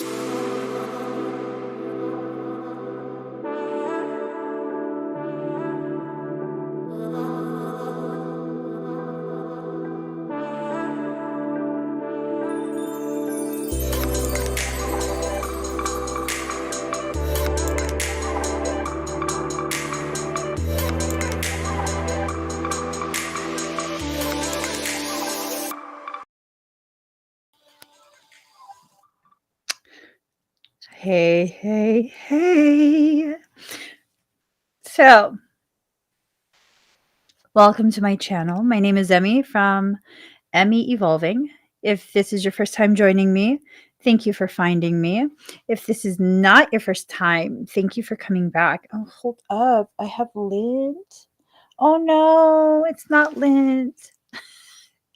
Hey, hey, hey. So, welcome to my channel. My name is Emmy from Emmy Evolving. If this is your first time joining me, thank you for finding me. If this is not your first time, thank you for coming back. Oh, hold up. I have lint. Oh no, it's not lint.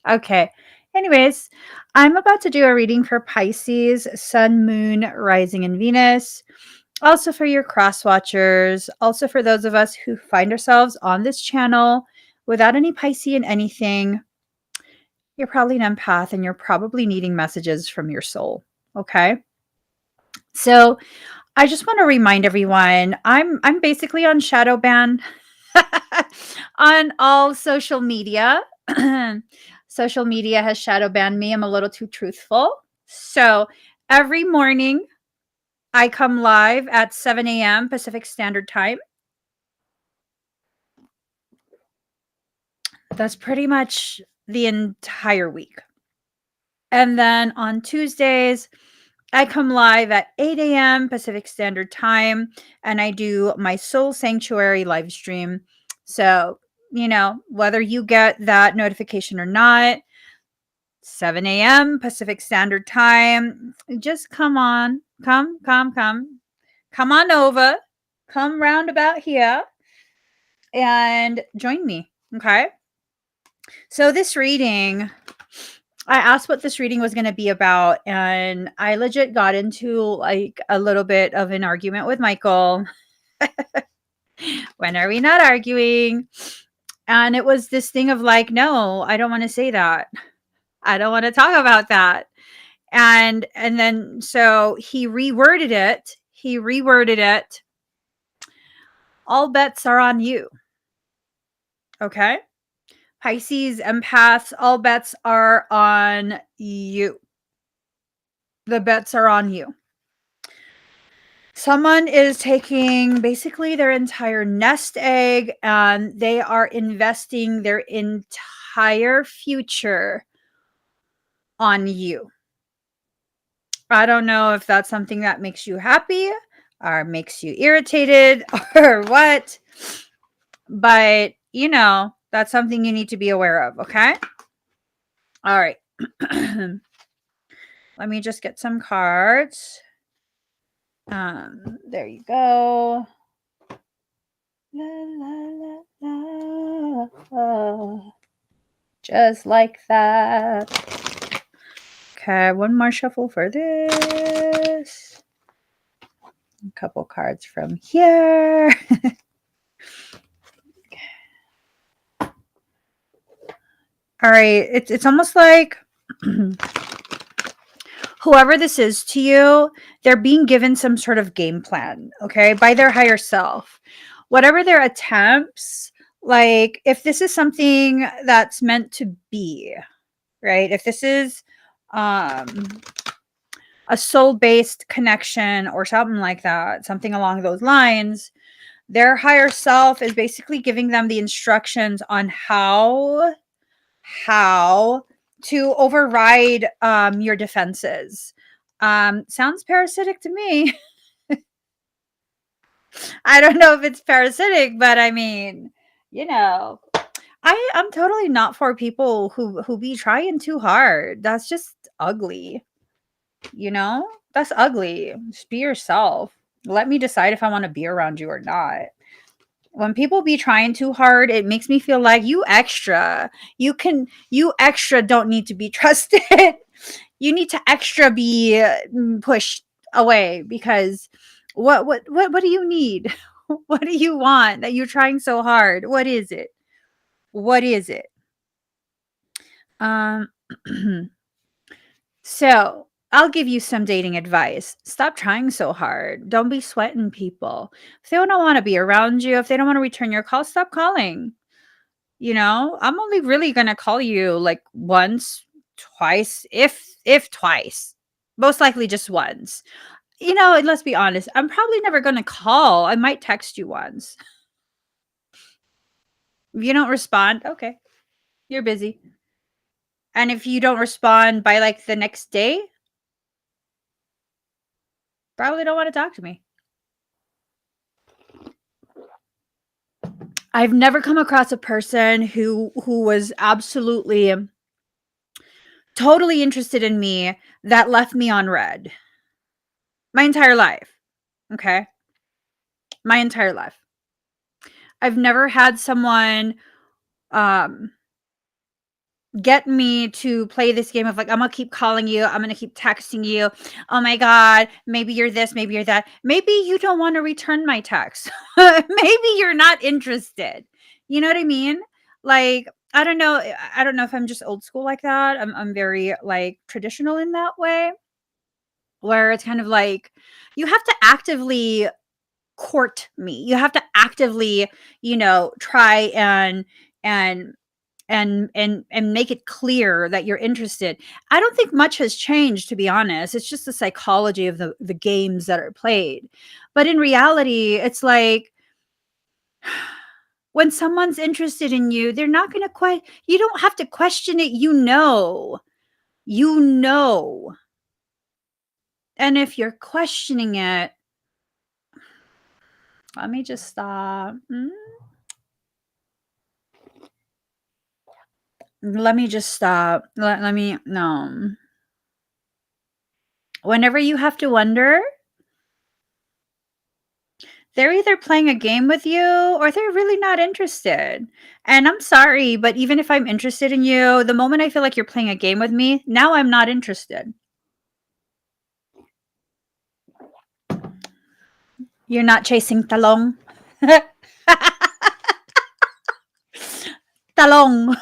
Okay. Anyways, I'm about to do a reading for Pisces, Sun, Moon, Rising, and Venus. Also for your cross watchers, also for those of us who find ourselves on this channel without any Pisces in anything. You're probably an empath and you're probably needing messages from your soul. Okay. So I just want to remind everyone I'm basically on shadow ban on all social media. Social media has shadow banned me. I'm a little too truthful. So every morning I come live at 7 a.m. Pacific Standard Time. That's pretty much the entire week. And then on Tuesdays, I come live at 8 a.m. Pacific Standard Time and I do my Soul Sanctuary live stream. So, whether you get that notification or not, 7 a.m. Pacific Standard Time, just come on. Come on over. Come round about here and join me. Okay. So this reading, I asked what this reading was going to be about, and I legit got into like a little bit of an argument with Michael. When are we not arguing? And it was this thing of like, no, I don't want to say that. I don't want to talk about that. And then so he reworded it. All bets are on you. Okay? Pisces, empaths, all bets are on you. The bets are on you. Someone is taking basically their entire nest egg and they are investing their entire future on you. I don't know if that's something that makes you happy or makes you irritated or what, but that's something you need to be aware of. Okay. All right. Let me just get some cards. There you go. La, la, la, la. Just like that. Okay, one more shuffle for this. A couple cards from here. All right, it's almost like whoever this is to you, they're being given some sort of game plan, okay, by their higher self. Whatever their attempts, like if this is something that's meant to be, right? If this is a soul-based connection or something like that, something along those lines, their higher self is basically giving them the instructions on how to override your defenses. Sounds parasitic to me. I don't know if it's parasitic, but I mean, I'm totally not for people who be trying too hard. That's just ugly. That's ugly. Just be yourself. Let me decide if I want to be around you or not. When people be trying too hard, it makes me feel like you extra. You extra don't need to be trusted. You need to extra be pushed away because what do you need? What do you want that you're trying so hard? What is it? What is it? So I'll give you some dating advice. Stop trying so hard. Don't be sweating people. If they don't want to be around you, if they don't want to return your call, stop calling. I'm only really going to call you like once, twice, if twice. Most likely just once. And let's be honest, I'm probably never going to call. I might text you once. If you don't respond, okay, you're busy. And if you don't respond by like the next day, probably don't want to talk to me. I've never come across a person who was absolutely totally interested in me that left me on red. My entire life. Okay? My entire life. I've never had someone get me to play this game of like, I'm gonna keep calling you, I'm gonna keep texting you. Oh my God, maybe you're this, maybe you're that. Maybe you don't want to return my text. Maybe you're not interested. You know what I mean? Like, I don't know. I don't know if I'm just old school like that. I'm very like traditional in that way, where it's kind of like you have to actively court me. You have to actively, try and and make it clear that you're interested. I don't think much has changed, to be honest. It's just the psychology of the games that are played. But in reality, it's like when someone's interested in you, they're not going to you don't have to question it, you know. And if you're questioning it, let me just stop. Let me just stop. Let me, no. Whenever you have to wonder, they're either playing a game with you or they're really not interested. And I'm sorry, but even if I'm interested in you, the moment I feel like you're playing a game with me, now I'm not interested. You're not chasing talong. Talong.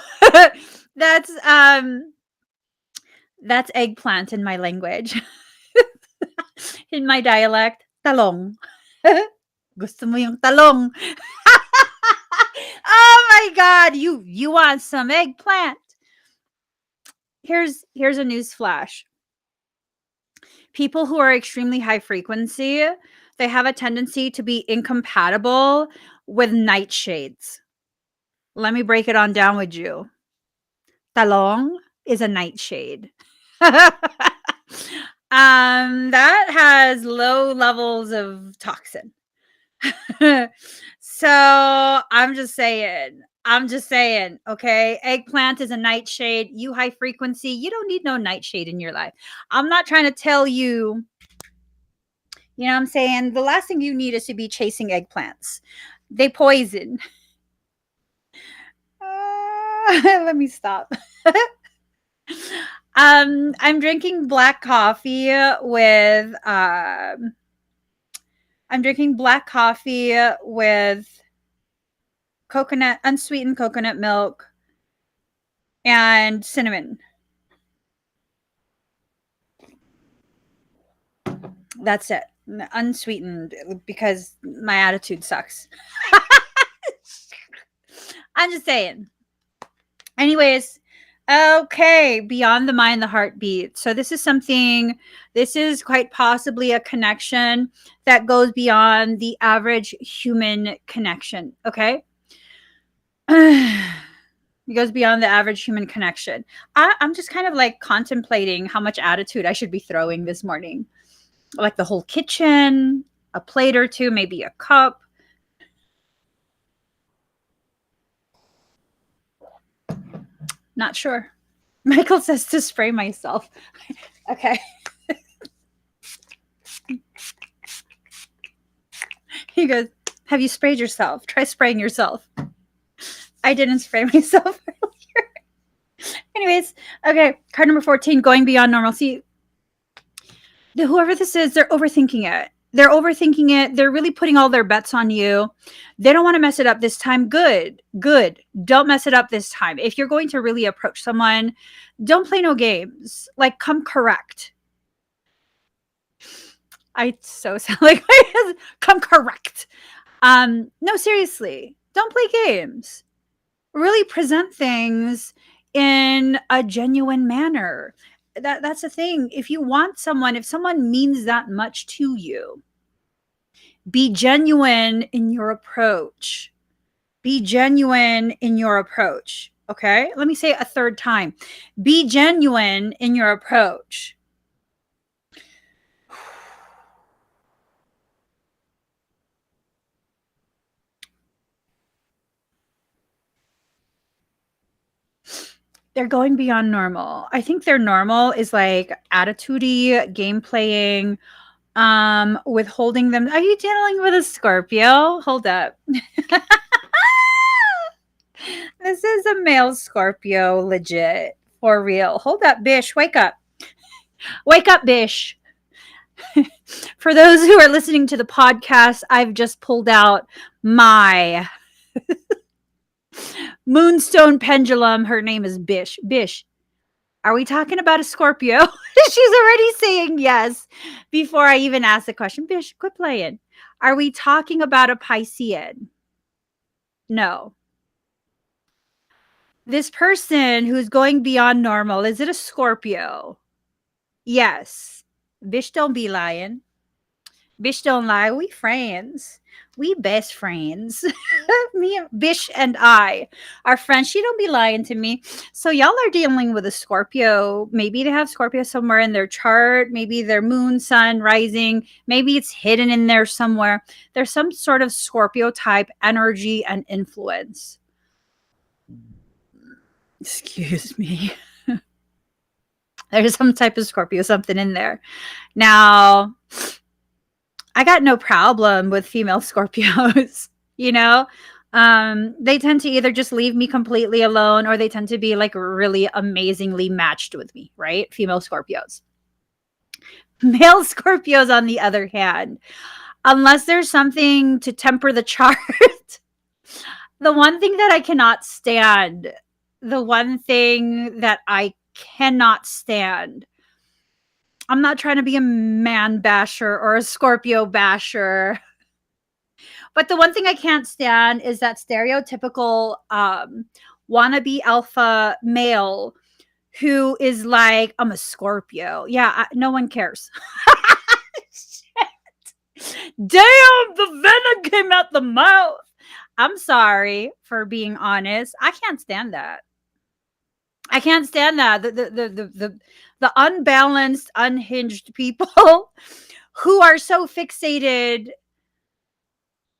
That's that's eggplant in my language. In my dialect, talong. Gusto mo yung talong? Oh my God, you want some eggplant? Here's a news flash. People who are extremely high frequency, they have a tendency to be incompatible with nightshades. Let me break it on down with you. Talong is a nightshade. That has low levels of toxin. So I'm just saying, okay? Eggplant is a nightshade. You high frequency, you don't need no nightshade in your life. I'm not trying to tell you, you know what I'm saying? The last thing you need is to be chasing eggplants. They poison. Let me stop. I'm drinking black coffee with unsweetened coconut milk and cinnamon. That's it. Unsweetened, because my attitude sucks. I'm just saying. Anyways, okay, beyond the mind, the heartbeat. So this is quite possibly a connection that goes beyond the average human connection, okay? It goes beyond the average human connection. I'm just kind of like contemplating how much attitude I should be throwing this morning. Like the whole kitchen, a plate or two, maybe a cup. Not sure. Michael says to spray myself. Okay. He goes, have you sprayed yourself? Try spraying yourself. I didn't spray myself earlier. Anyways, okay. Card number 14, going beyond normalcy. Whoever this is, they're overthinking it. They're really putting all their bets on you. They don't want to mess it up this time. Good. Don't mess it up this time. If you're going to really approach someone, don't play no games. Like, come correct. I so sound like I come correct. No, seriously, don't play games. Really present things in a genuine manner. That's the thing. If you want someone, if someone means that much to you, be genuine in your approach. Be genuine in your approach. Okay? Let me say it a third time. Be genuine in your approach. They're going beyond normal. I think their normal is like attitudey, game playing, withholding them. Are you dealing with a Scorpio? Hold up. This is a male Scorpio, legit. For real. Hold up, Bish. Wake up. Wake up, Bish. For those who are listening to the podcast, I've just pulled out my moonstone pendulum. Her name is Bish. Bish, are we talking about a Scorpio? She's already saying yes before I even ask the question. Bish, quit playing. Are we talking about a Piscean? No. This person who's going beyond normal, is it a Scorpio? Yes. Bish, don't be lying. Bish, don't lie. We friends. We best friends. Me, Bish, and I are friends. She don't be lying to me. So y'all are dealing with a Scorpio. Maybe they have Scorpio somewhere in their chart. Maybe their moon, sun, rising. Maybe it's hidden in there somewhere. There's some sort of Scorpio type energy and influence. Excuse me. There's some type of Scorpio something in there. Now, I got no problem with female Scorpios, you know? They tend to either just leave me completely alone or they tend to be like really amazingly matched with me, right? Female Scorpios. Male Scorpios, on the other hand, unless there's something to temper the chart, the one thing that I cannot stand, the one thing that I cannot stand, I'm not trying to be a man basher or a Scorpio basher, but the one thing I can't stand is that stereotypical wannabe alpha male who is like, I'm a Scorpio. Yeah, no one cares. Damn, the venom came out the mouth. I'm sorry for being honest. I can't stand that. I can't stand that. The unbalanced, unhinged people who are so fixated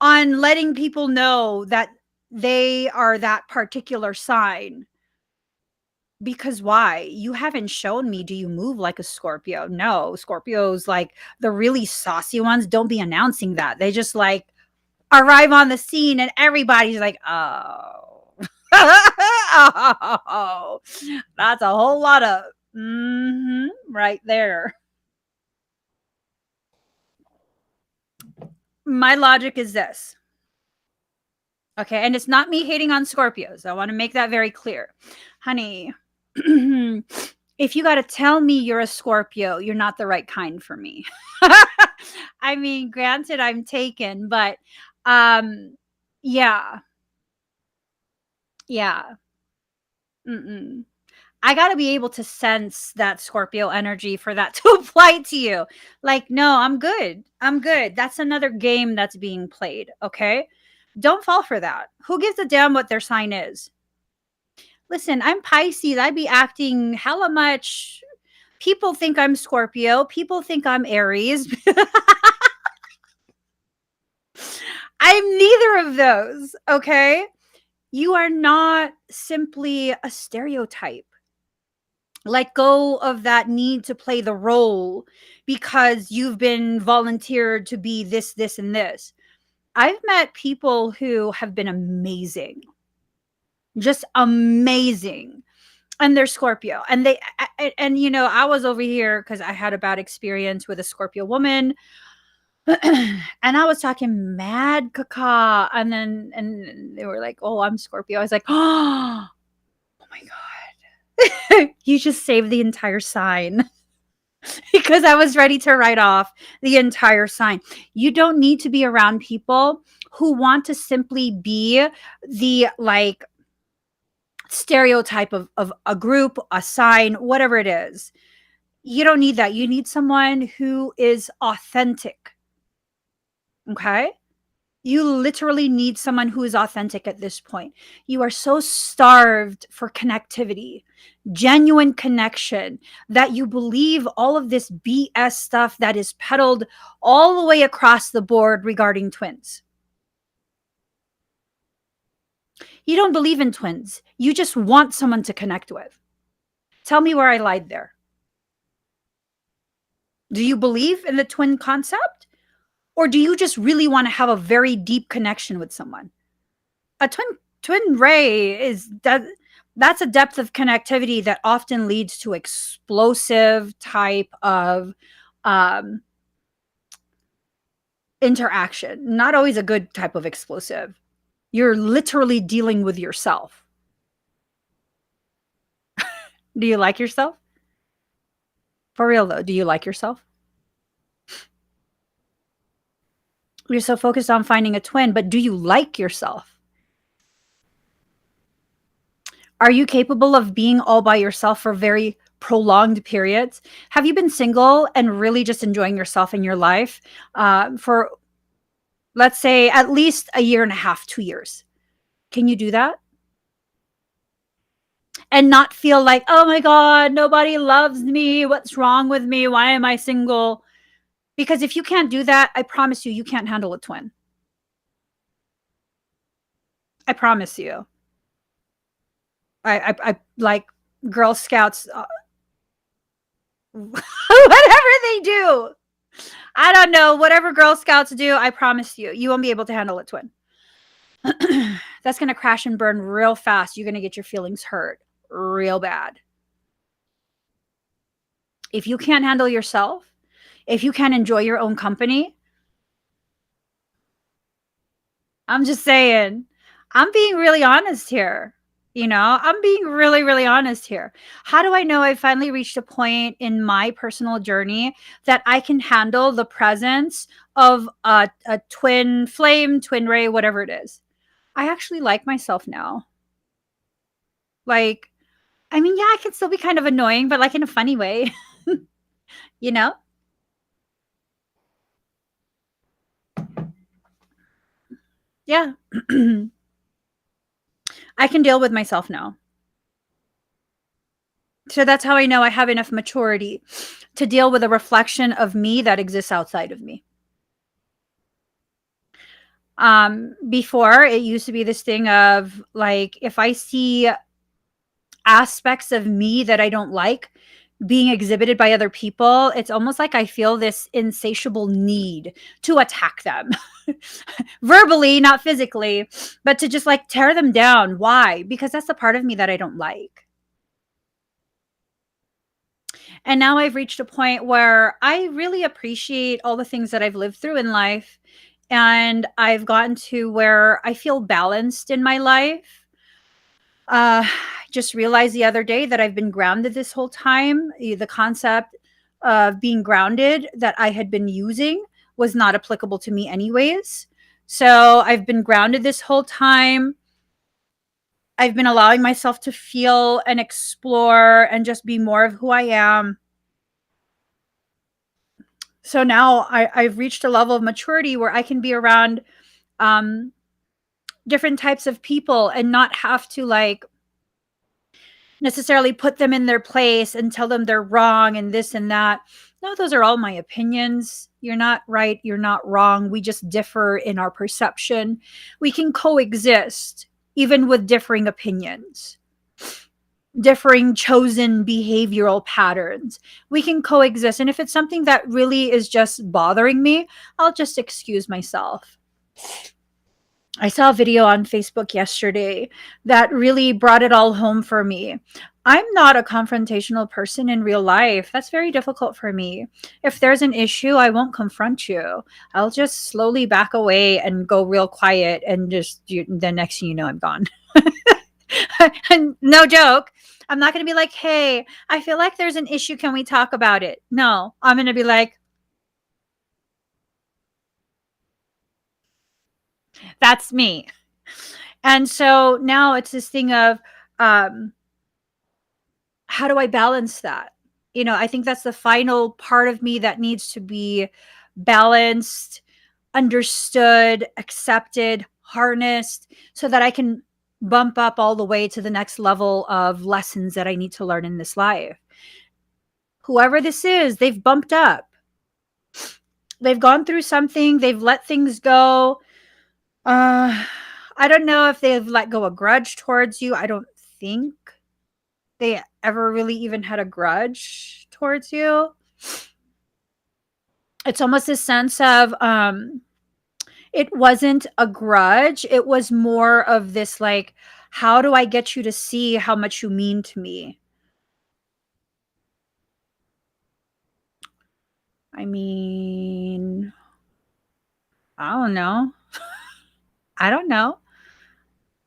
on letting people know that they are that particular sign. Because why? You haven't shown me, do you move like a Scorpio? No, Scorpios, like the really saucy ones, don't be announcing that. They just like arrive on the scene and everybody's like, oh, oh, that's a whole lot of right there. My logic is this. Okay, and it's not me hating on Scorpios. I want to make that very clear. Honey, if you got to tell me you're a Scorpio, you're not the right kind for me. I mean, granted, I'm taken, but yeah. Yeah. Mm-mm. I got to be able to sense that Scorpio energy for that to apply to you. Like, no, I'm good. I'm good. That's another game that's being played. Okay. Don't fall for that. Who gives a damn what their sign is? Listen, I'm Pisces. I be acting hella much. People think I'm Scorpio. People think I'm Aries. I'm neither of those. Okay. You are not simply a stereotype. Let go of that need to play the role because you've been volunteered to be this, this, and this. I've met people who have been amazing, just amazing. And they're Scorpio. And you know, I was over here because I had a bad experience with a Scorpio woman. And I was talking mad caca. And they were like, oh, I'm Scorpio. I was like, oh my God. You just saved the entire sign. because I was ready to write off the entire sign. You don't need to be around people who want to simply be the like stereotype of a group, a sign, whatever it is. You don't need that. You need someone who is authentic. Okay. You literally need someone who is authentic at this point. You are so starved for connectivity, genuine connection, that you believe all of this BS stuff that is peddled all the way across the board regarding twins. You don't believe in twins. You just want someone to connect with. Tell me where I lied there. Do you believe in the twin concept? Or do you just really want to have a very deep connection with someone? A twin ray is that's a depth of connectivity that often leads to explosive type of um, interaction. Not always a good type of explosive. You're literally dealing with yourself. Do you like yourself? For real though, do you like yourself? You're so focused on finding a twin, but do you like yourself? Are you capable of being all by yourself for very prolonged periods? Have you been single and really just enjoying yourself in your life for, let's say, at least a year and a half, 2 years? Can you do that? And not feel like, oh my God, nobody loves me. What's wrong with me? Why am I single? Because if you can't do that, I promise you, you can't handle a twin. I promise you. I like Girl Scouts, whatever they do. I don't know. Whatever Girl Scouts do, I promise you, you won't be able to handle a twin. That's going to crash and burn real fast. You're going to get your feelings hurt real bad. If you can't handle yourself, if you can't enjoy your own company, I'm just saying, I'm being really honest here. I'm being really, really honest here. How do I know I finally reached a point in my personal journey that I can handle the presence of a twin flame, twin ray, whatever it is? I actually like myself now. Like, I mean, yeah, I can still be kind of annoying, but like in a funny way, you know? Yeah. I can deal with myself now. So that's how I know I have enough maturity to deal with a reflection of me that exists outside of me. Before, it used to be this thing of like, if I see aspects of me that I don't like being exhibited by other people, it's almost like I feel this insatiable need to attack them. Verbally, not physically, but to just like tear them down. Why? Because that's the part of me that I don't like. And now I've reached a point where I really appreciate all the things that I've lived through in life. And I've gotten to where I feel balanced in my life. Just realized the other day that I've been grounded this whole time. The concept of being grounded that I had been using was not applicable to me, anyways. So I've been grounded this whole time. I've been allowing myself to feel and explore and just be more of who I am. So now I've reached a level of maturity where I can be around different types of people and not have to like necessarily put them in their place and tell them they're wrong and this and that. No, those are all my opinions. You're not right. You're not wrong. We just differ in our perception. We can coexist even with differing opinions, differing chosen behavioral patterns. We can coexist. And if it's something that really is just bothering me, I'll just excuse myself. I saw a video on Facebook yesterday that really brought it all home for me. I'm not a confrontational person in real life. That's very difficult for me. If there's an issue, I won't confront you. I'll just slowly back away and go real quiet, and just the next thing you know, I'm gone. No joke. I'm not going to be like, hey, I feel like there's an issue. Can we talk about it? No, I'm going to be like, that's me. And so now it's this thing of, um, how do I balance that? I think that's the final part of me that needs to be balanced, understood, accepted, harnessed, so that I can bump up all the way to the next level of lessons that I need to learn in this life. Whoever this is, they've bumped up. They've gone through something, they've let things go. I don't know if they've let go a grudge towards you. I don't think they ever really even had a grudge towards you. It's almost a sense of it wasn't a grudge. It was more of this like, how do I get you to see how much you mean to me? I mean, I don't know. I don't know.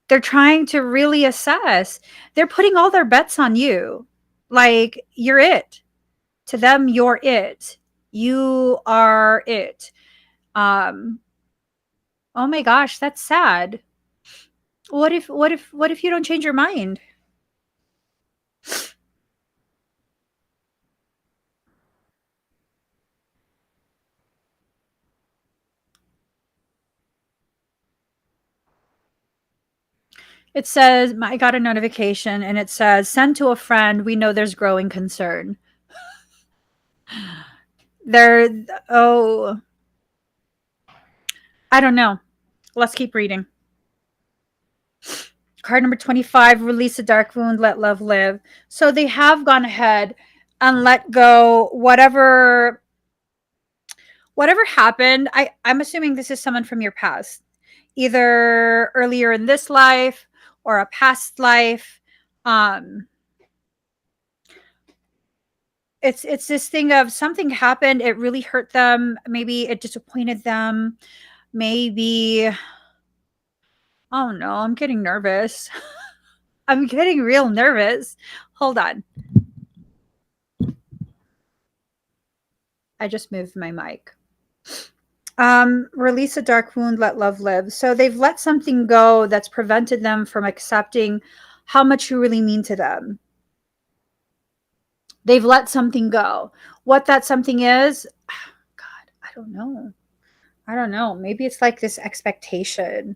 They're trying to really assess. They're putting all their bets on you. Like, you're it. To them, you're it. You are it. Um, oh my gosh, that's sad. What if you don't change your mind? It says, I got a notification and it says, send to a friend. We know there's growing concern. There, oh, I don't know. Let's keep reading. Card number 25, release a dark wound, let love live. So they have gone ahead and let go whatever happened. I'm assuming this is someone from your past, either earlier in this life or a past life. Um, it's this thing of something happened, it really hurt them, maybe it disappointed them, maybe, oh no, I'm getting nervous. I'm getting real nervous. Hold on. I just moved my mic. Release a dark wound, let love live. So they've let something go that's prevented them from accepting how much you really mean to them. They've let something go. What that something is, God, I don't know. I don't know. Maybe it's like this expectation.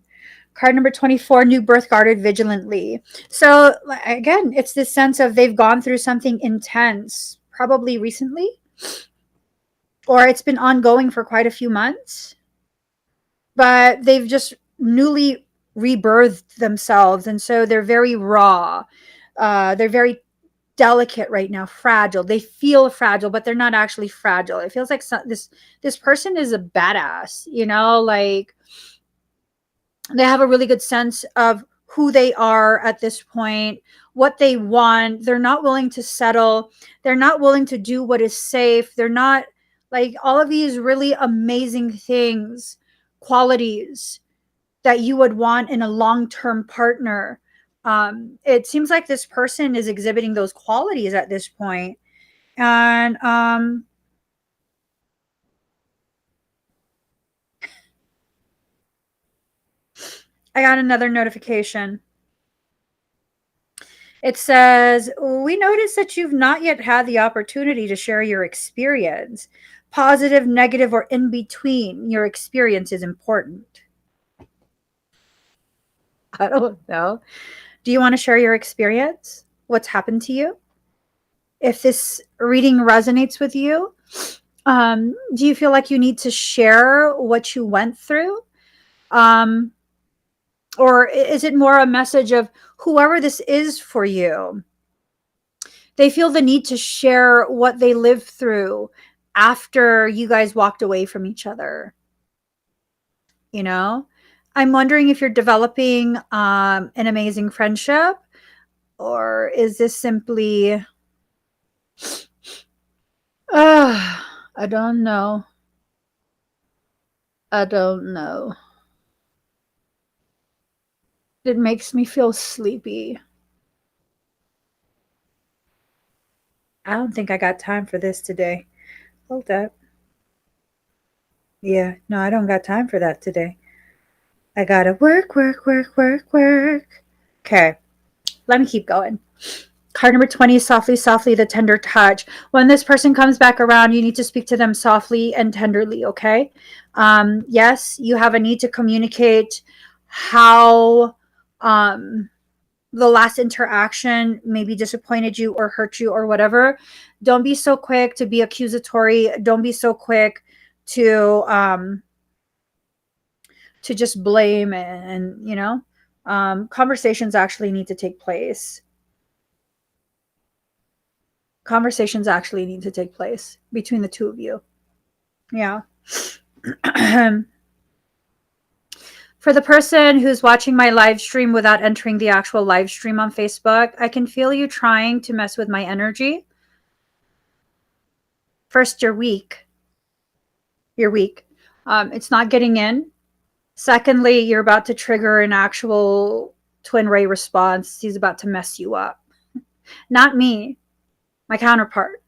Card number 24, new birth guarded vigilantly. So again, it's this sense of they've gone through something intense, probably recently, or it's been ongoing for quite a few months, but they've just newly rebirthed themselves. And so they're very raw. They're very delicate right now, fragile. They feel fragile, but they're not actually fragile. It feels like this person is a badass, like they have a really good sense of who they are at this point, what they want. They're not willing to settle. They're not willing to do what is safe. They're not like all of these really amazing things, qualities that you would want in a long-term partner. It seems like this person is exhibiting those qualities at this point. And I got another notification. It says, we notice that you've not yet had the opportunity to share your experience. Positive, negative, or in between, your experience is important. I don't know. Do you want to share your experience? What's happened to you? If this reading resonates with you, do you feel like you need to share what you went through? Um, or is it more a message of whoever this is for you? They feel the need to share what they lived through after you guys walked away from each other. You know, I'm wondering if you're developing an amazing friendship, or is this simply, I don't know. I don't know. It makes me feel sleepy. I don't think I got time for this today. Hold up. Yeah, no, I don't got time for that today. I gotta work, work, work, work, work. Okay, let me keep going. Card number 20, softly, softly, the tender touch. When this person comes back around, you need to speak to them softly and tenderly, okay? Yes, you have a need to communicate how the last interaction maybe disappointed you or hurt you or whatever. Don't be so quick to be accusatory. Don't be so quick to just blame and conversations actually need to take place. Conversations actually need to take place between the two of you. Yeah. For the person who's watching my live stream without entering the actual live stream on Facebook, I can feel you trying to mess with my energy. First, you're weak. You're weak. It's not getting in. Secondly, you're about to trigger an actual twin ray response. He's about to mess you up. Not me, my counterpart.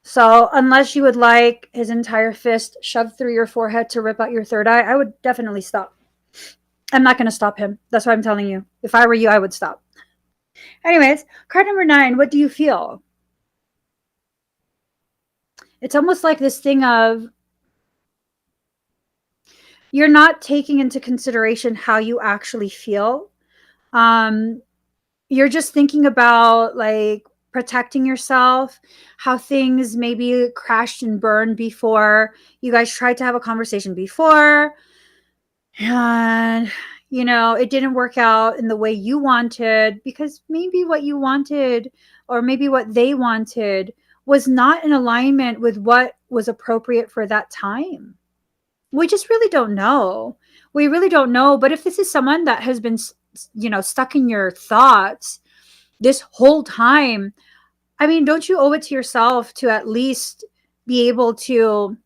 So unless you would like his entire fist shoved through your forehead to rip out your third eye, I would definitely stop. I'm not going to stop him. That's what I'm telling you. If I were you, I would stop. Anyways, card number 9, what do you feel? It's almost like this thing of you're not taking into consideration how you actually feel. You're just thinking about like protecting yourself, how things maybe crashed and burned before. You guys tried to have a conversation before, and it didn't work out in the way you wanted because maybe what you wanted or maybe what they wanted was not in alignment with what was appropriate for that time. We just really don't know. We really don't know. But if this is someone that has been stuck in your thoughts this whole time, I mean, don't you owe it to yourself to at least be able to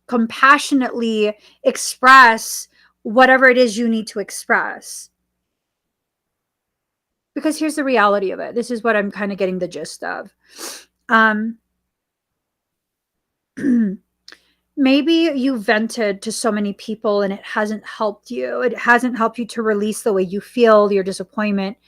compassionately express whatever it is you need to express? Because here's the reality of it. This is what I'm kind of getting the gist of. Maybe you vented to so many people and it hasn't helped you. It hasn't helped you to release the way you feel, your disappointment.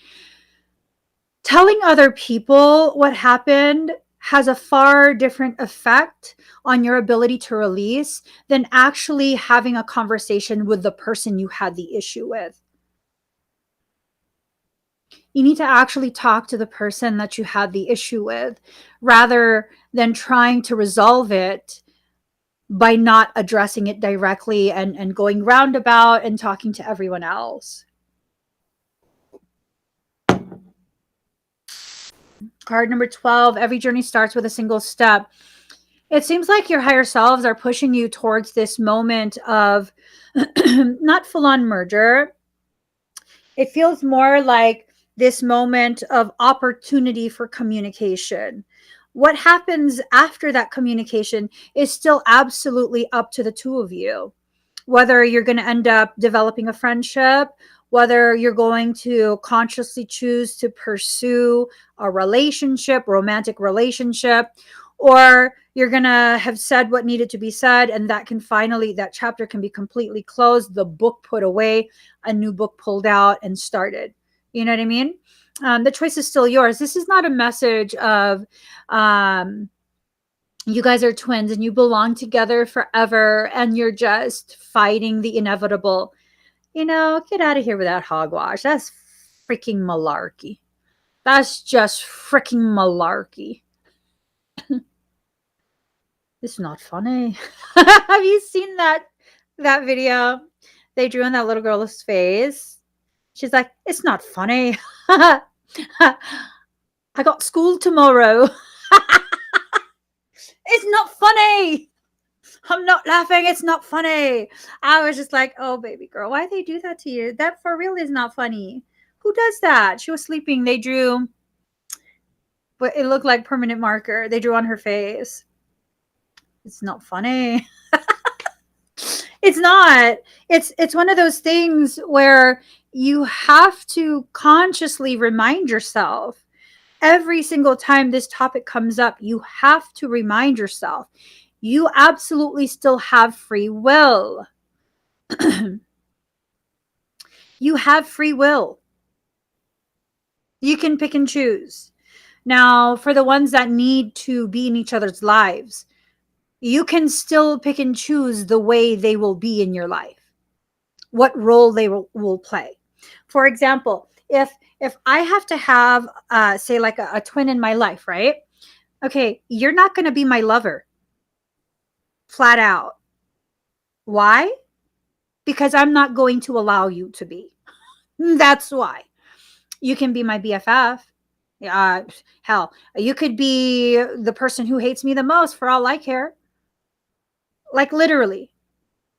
Telling other people what happened has a far different effect on your ability to release than actually having a conversation with the person you had the issue with. You need to actually talk to the person that you had the issue with rather than trying to resolve it by not addressing it directly and going roundabout and talking to everyone else. Card number 12, every journey starts with a single step. It seems like your higher selves are pushing you towards this moment of not full-on merger. It feels more like this moment of opportunity for communication. What happens after that communication is still absolutely up to the two of you. Whether you're going to end up developing a friendship, whether you're going to consciously choose to pursue a relationship, romantic relationship, or you're going to have said what needed to be said and that chapter can be completely closed, the book put away, a new book pulled out and started. You know what I mean? The choice is still yours. This is not a message of you guys are twins and you belong together forever and you're just fighting the inevitable. Get out of here with that hogwash. That's freaking malarkey. That's just freaking malarkey. It's not funny. Have you seen that video they drew in that little girl's face? She's like, it's not funny. I got school tomorrow. It's not funny. I'm not laughing. It's not funny. I was just like, oh, baby girl, why they do that to you? That for real is not funny. Who does that? She was sleeping. They drew, but it looked like permanent marker. They drew on her face. It's not funny. It's not. It's one of those things where you have to consciously remind yourself every single time this topic comes up. You have to remind yourself you absolutely still have free will. You have free will. You can pick and choose. Now, for the ones that need to be in each other's lives, you can still pick and choose the way they will be in your life, what role they will play. For example, if I have to have say like a twin in my life, right? Okay, you're not going to be my lover, flat out. Why? Because I'm not going to allow you to be. That's why. You can be my BFF. Hell, you could be the person who hates me the most for all I care. Like literally.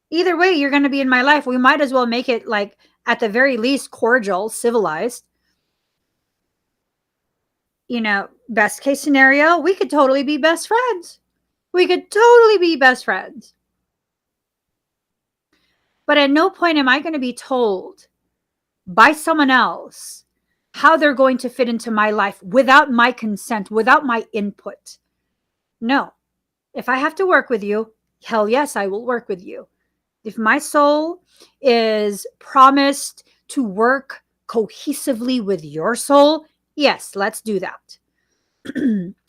Either way, you're going to be in my life. We might as well make it like at the very least cordial, civilized. You know, best case scenario, we could totally be best friends. We could totally be best friends. But at no point am I going to be told by someone else how they're going to fit into my life without my consent, without my input. No. If I have to work with you, hell yes, I will work with you. If my soul is promised to work cohesively with your soul, yes, let's do that.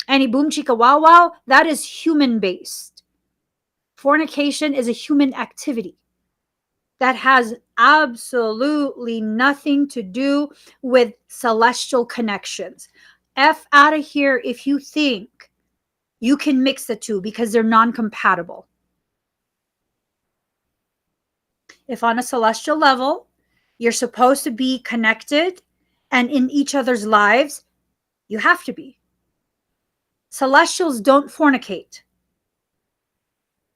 Any boom chika wow wow, that is human based. Fornication is a human activity that has absolutely nothing to do with celestial connections. F out of here if you think you can mix the two, because they're non-compatible. If on a celestial level, you're supposed to be connected and in each other's lives, you have to be. Celestials don't fornicate.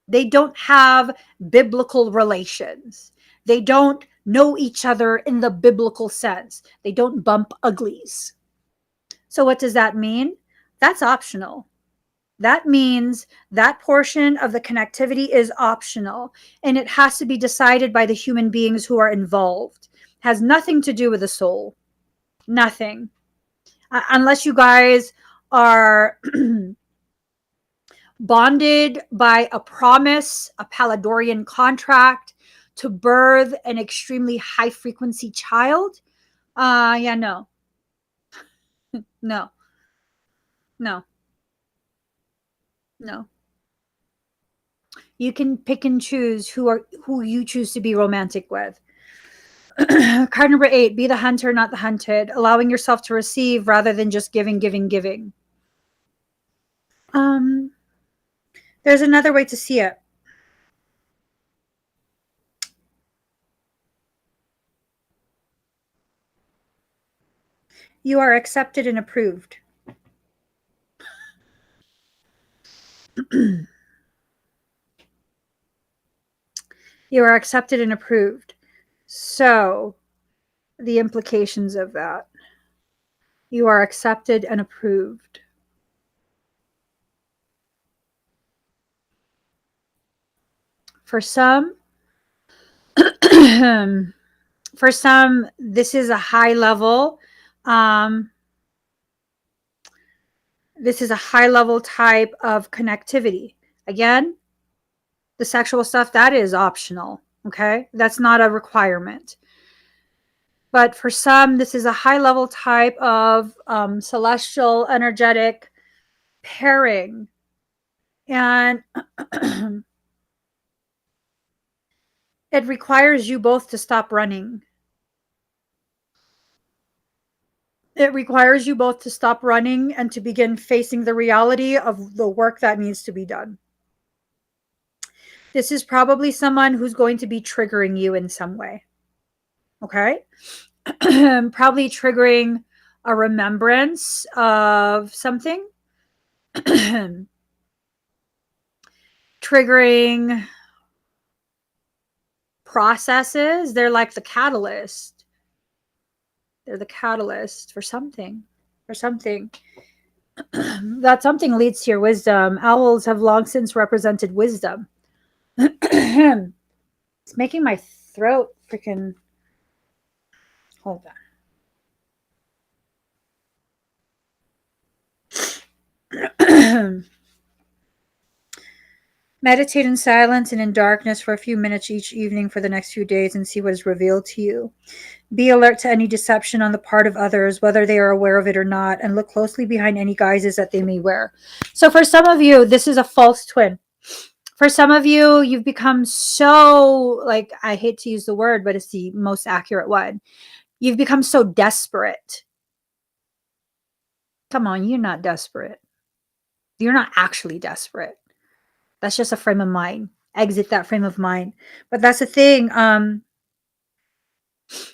They don't have biblical relations. They don't know each other in the biblical sense. They don't bump uglies. So what does that mean? That's optional. That means that portion of the connectivity is optional, and it has to be decided by the human beings who are involved. It has nothing to do with the soul. Nothing. Unless you guys are bonded by a promise, a Paladorian contract to birth an extremely high frequency child. Yeah, no. No. No. No. You can pick and choose who you choose to be romantic with. Card number 8, be the hunter, not the hunted, allowing yourself to receive rather than just giving, giving, giving. There's another way to see it. You are accepted and approved. You are accepted and approved. So, the implications of that. You are accepted and approved. For some, this is a high level. This is a high level type of connectivity. Again, the sexual stuff, that is optional. Okay, that's not a requirement. But for some, this is a high level type of celestial energetic pairing. And it requires you both to stop running. It requires you both to stop running and to begin facing the reality of the work that needs to be done. This is probably someone who's going to be triggering you in some way. Okay? Probably triggering a remembrance of something. Triggering processes. They're like the catalyst. They're the catalyst for something. For something. That something leads to your wisdom. Owls have long since represented wisdom. It's making my throat freaking. Hold on. Meditate in silence and in darkness for a few minutes each evening for the next few days and see what is revealed to you. Be alert to any deception on the part of others, whether they are aware of it or not, and look closely behind any guises that they may wear. So for some of you, this is a false twin. For some of you, you've become so, like, I hate to use the word, but it's the most accurate one. You've become so desperate. Come on, you're not desperate. You're not actually desperate. That's just a frame of mind. Exit that frame of mind. But that's the thing.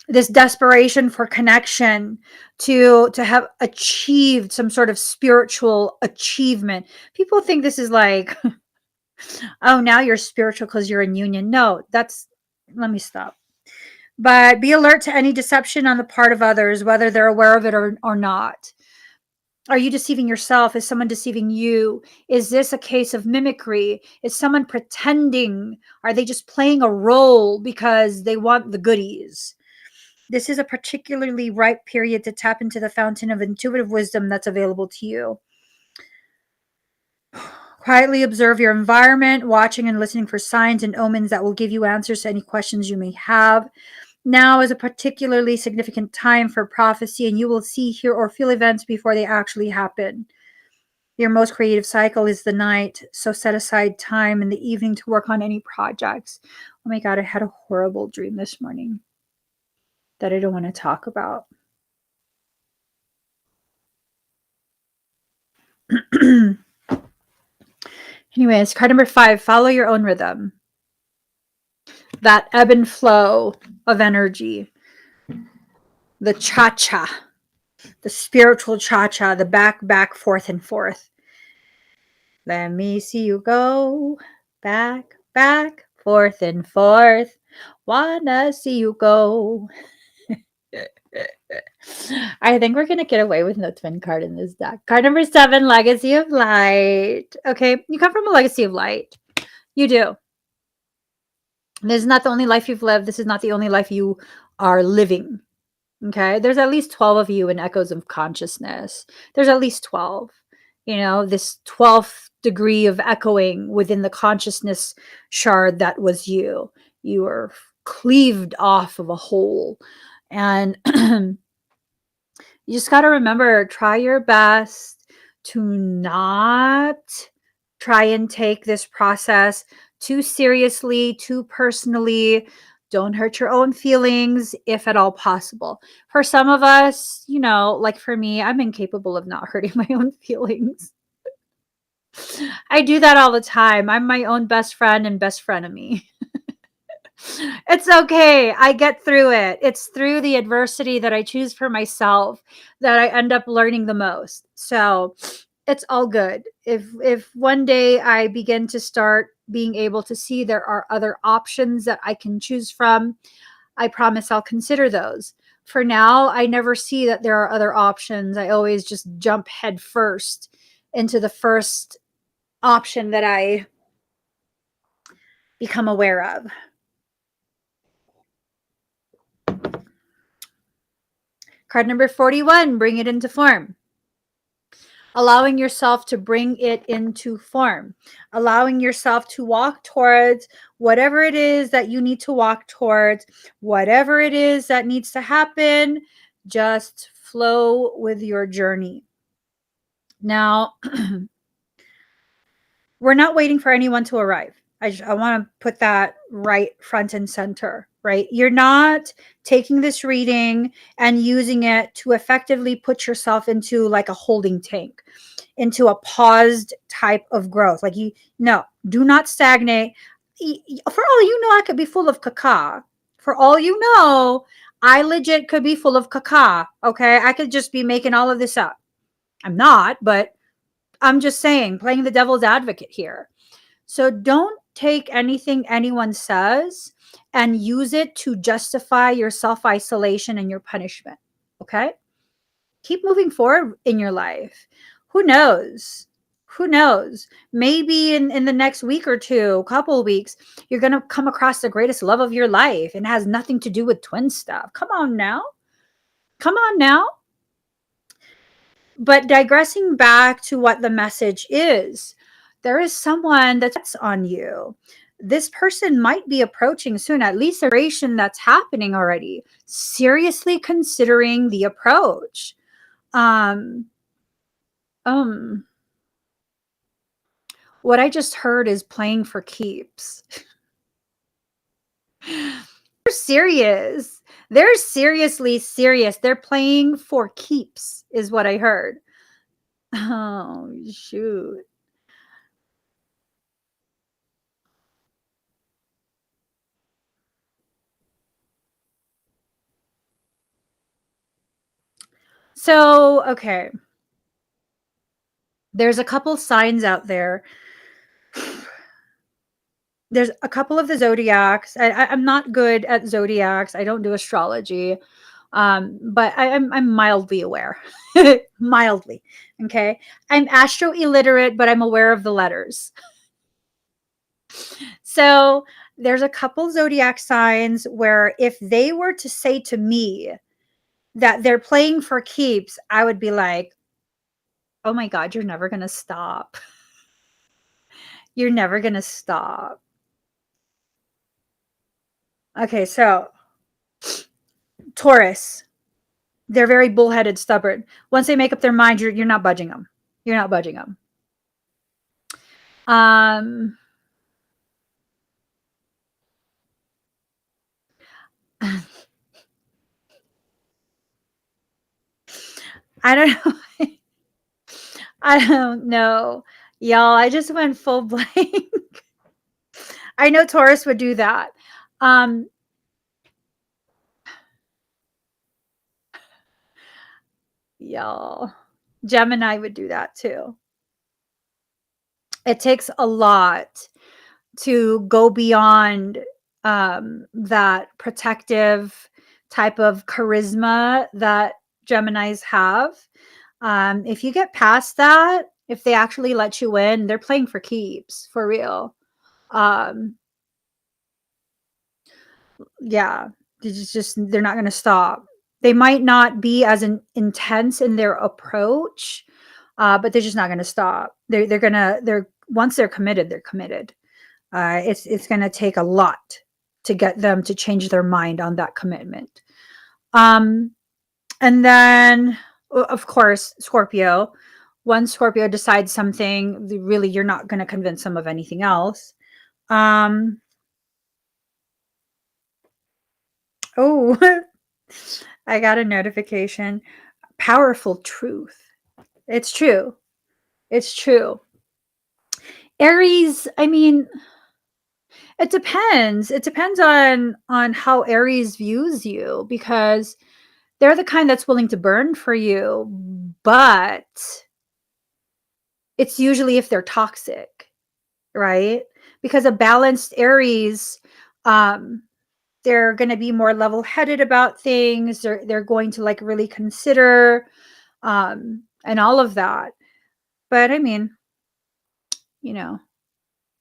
This desperation for connection, to have achieved some sort of spiritual achievement. People think this is like, oh, now you're spiritual because you're in union. No, that's, let me stop. But be alert to any deception on the part of others, whether they're aware of it or not. Are you deceiving yourself? Is someone deceiving you? Is this a case of mimicry? Is someone pretending? Are they just playing a role because they want the goodies? This is a particularly ripe period to tap into the fountain of intuitive wisdom that's available to you. Quietly observe your environment, watching and listening for signs and omens that will give you answers to any questions you may have. Now is a particularly significant time for prophecy, and you will see, hear, or feel events before they actually happen. Your most creative cycle is the night, so set aside time in the evening to work on any projects. Oh my God, I had a horrible dream this morning that I don't want to talk about. Anyways, card number 5, follow your own rhythm. That ebb and flow of energy. The cha-cha. The spiritual cha-cha. The back, forth, and forth. Let me see you go. Back, forth, and forth. Wanna see you go. I think we're going to get away with no twin card in this deck. Card number 7, Legacy of Light. Okay, you come from a legacy of light. You do. This is not the only life you've lived. This is not the only life you are living. Okay, there's at least 12 of you in Echoes of Consciousness. There's at least 12. You know, this 12th degree of echoing within the consciousness shard that was you. You were cleaved off of a whole. And you just got to remember, try your best to not try and take this process too seriously, too personally. Don't hurt your own feelings if at all possible. For some of us, you know, like for me, I'm incapable of not hurting my own feelings. I do that all the time. I'm my own best friend and best frenemy. It's okay. I get through it. It's through the adversity that I choose for myself that I end up learning the most. So it's all good. If one day I begin to start being able to see there are other options that I can choose from, I promise I'll consider those. For now, I never see that there are other options. I always just jump head first into the first option that I become aware of. Card number 41, bring it into form. Allowing yourself to bring it into form. Allowing yourself to walk towards whatever it is that you need to walk towards, whatever it is that needs to happen. Just flow with your journey. Now, we're not waiting for anyone to arrive. I want to put that right front and center, right? You're not taking this reading and using it to effectively put yourself into like a holding tank, into a paused type of growth. Like do not stagnate. For all you know, I could be full of caca. For all you know, I legit could be full of caca. Okay. I could just be making all of this up. I'm not, but I'm just saying, playing the devil's advocate here. So don't take anything anyone says and use it to justify your self-isolation and your punishment. Okay? Keep moving forward in your life. Who knows? Who knows? Maybe in the next week or two, couple weeks, you're going to come across the greatest love of your life, and it has nothing to do with twin stuff. Come on now. Come on now. But digressing back to what the message is, there is someone that's on you. This person might be approaching soon, at least a duration that's happening already. Seriously considering the approach. Um, um, what I just heard is playing for keeps. They're serious. They're seriously serious. They're playing for keeps, is what I heard. Oh, shoot. So, okay. There's a couple signs out there. There's a couple of the zodiacs. I'm not good at zodiacs. I don't do astrology. But I'm mildly aware. Mildly. Okay. I'm astro illiterate, but I'm aware of the letters. So there's a couple zodiac signs where if they were to say to me that they're playing for keeps, I would be like, oh my God, you're never going to stop. You're never going to stop. Okay, so Taurus, they're very bullheaded, stubborn. Once they make up their mind, you're not budging them. You're not budging them. I don't know. I don't know. Y'all, I just went full blank. I know Taurus would do that. Y'all, Gemini would do that too. It takes a lot to go beyond that protective type of charisma that Geminis have. If you get past that, if they actually let you in, they're playing for keeps, for real. Yeah, they're not going to stop. They might not be as intense in their approach, but they're just not going to stop. They're once they're committed, they're committed. It's going to take a lot to get them to change their mind on that commitment. And then, of course, Scorpio. Once Scorpio decides something, really, you're not going to convince them of anything else. Oh, I got a notification. Powerful truth. It's true. It's true. Aries, I mean, it depends. It depends on how Aries views you, because they're the kind that's willing to burn for you, but it's usually if they're toxic, right? Because a balanced Aries, they're going to be more level-headed about things. They're going to like really consider and all of that. But I mean, you know,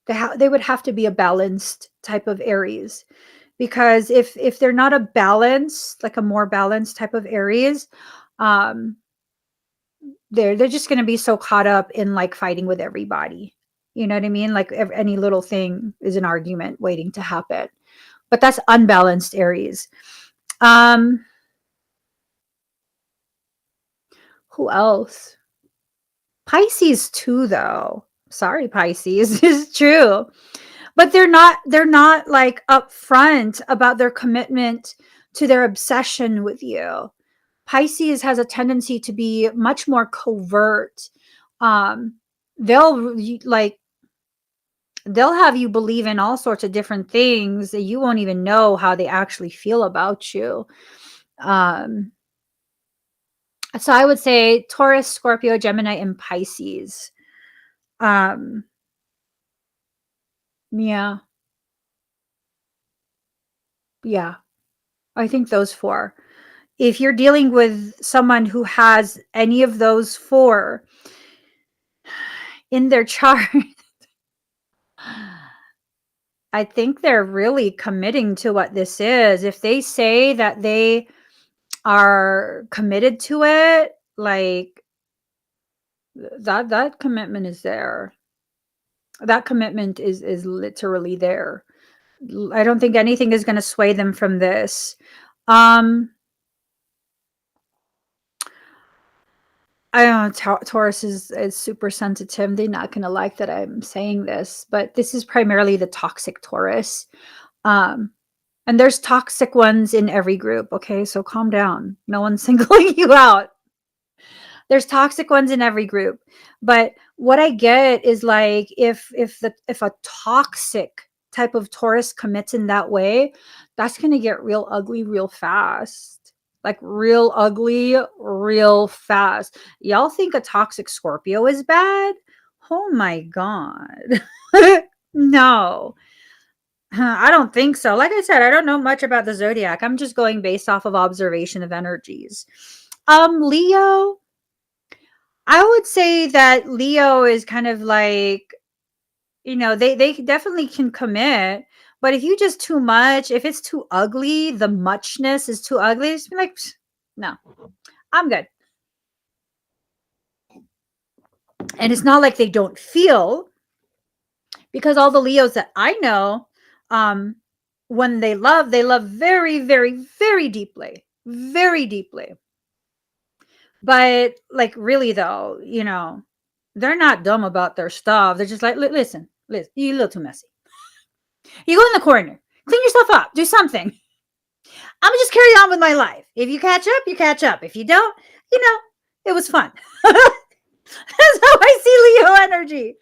they would have to be a balanced type of Aries, because if they're not a balanced, like a more balanced type of Aries, um, they're just going to be so caught up in like fighting with everybody. You know what I mean? Like any little thing is an argument waiting to happen. But that's unbalanced Aries. Who else? Pisces too, though. Sorry, Pisces. It's true. But they're not like upfront about their commitment to their obsession with you. Pisces has a tendency to be much more covert. Um, they'll like they'll have you believe in all sorts of different things that you won't even know how they actually feel about you. Um, so I would say Taurus, Scorpio, Gemini, and Pisces. Um, yeah, yeah. I think those four. If you're dealing with someone who has any of those four in their chart, I think they're really committing to what this is. If they say that they are committed to it, like that commitment is there. That commitment is literally there. I don't think anything is going to sway them from this. Um I don't know, Taurus is super sensitive. They're not gonna like that I'm saying this, but this is primarily the toxic Taurus. Um, and there's toxic ones in every group. Okay, so calm down. No one's singling you out. There's toxic ones in every group, but what I get is like if a toxic type of Taurus commits in that way, that's gonna get real ugly real fast. Like real ugly real fast. Y'all think a toxic Scorpio is bad? Oh my god. No. I don't think so. Like I said, I don't know much about the zodiac. I'm just going based off of observation of energies. Leo, I would say that Leo is kind of like, they definitely can commit, but if you just too much, if it's too ugly, the muchness is too ugly, just be like, no, I'm good. And it's not like they don't feel, because all the Leos that I know, when they love very, very, very deeply, very deeply. But like really though, they're not dumb about their stuff. They're just like, listen, you're a little too messy. You go in the corner, clean yourself up, do something. I'm gonna just carry on with my life. If you catch up, you catch up. If you don't, it was fun. That's how I see Leo energy.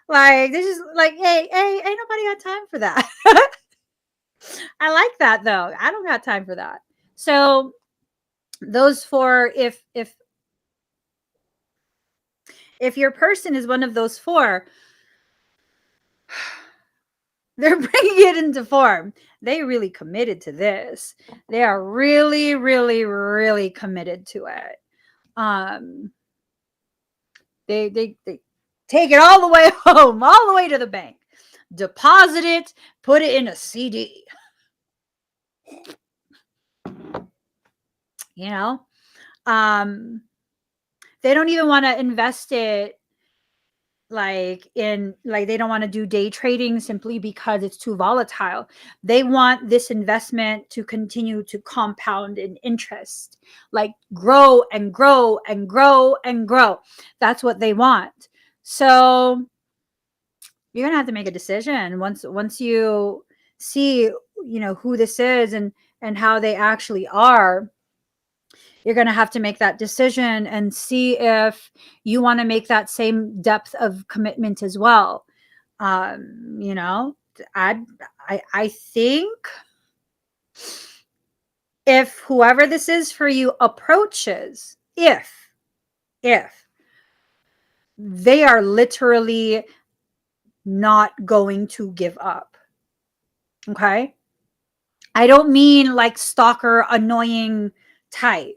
Like this is like, hey, ain't nobody got time for that. I like that though. I don't got time for that. So those four, if your person is one of those four, they're bringing it into form. They really committed to this. They are really, really, really committed to it. They take it all the way home, all the way to the bank, deposit it, put it in a CD. They don't even want to invest it like they don't want to do day trading simply because it's too volatile. They want this investment to continue to compound in interest, like grow and grow and grow and grow. That's what they want. So you're gonna have to make a decision once you see who this is and how they actually are. You're going to have to make that decision and see if you want to make that same depth of commitment as well. I think if whoever this is for you approaches, if they are literally not going to give up. Okay? I don't mean like stalker, annoying type.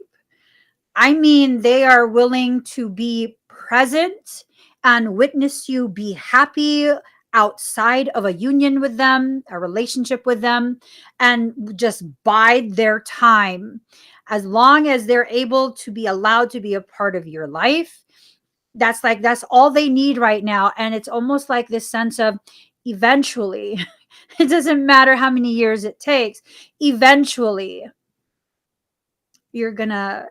I mean, they are willing to be present and witness you be happy outside of a union with them, a relationship with them, and just bide their time. As long as they're able to be allowed to be a part of your life, that's all they need right now. And it's almost like this sense of eventually, it doesn't matter how many years it takes, eventually you're gonna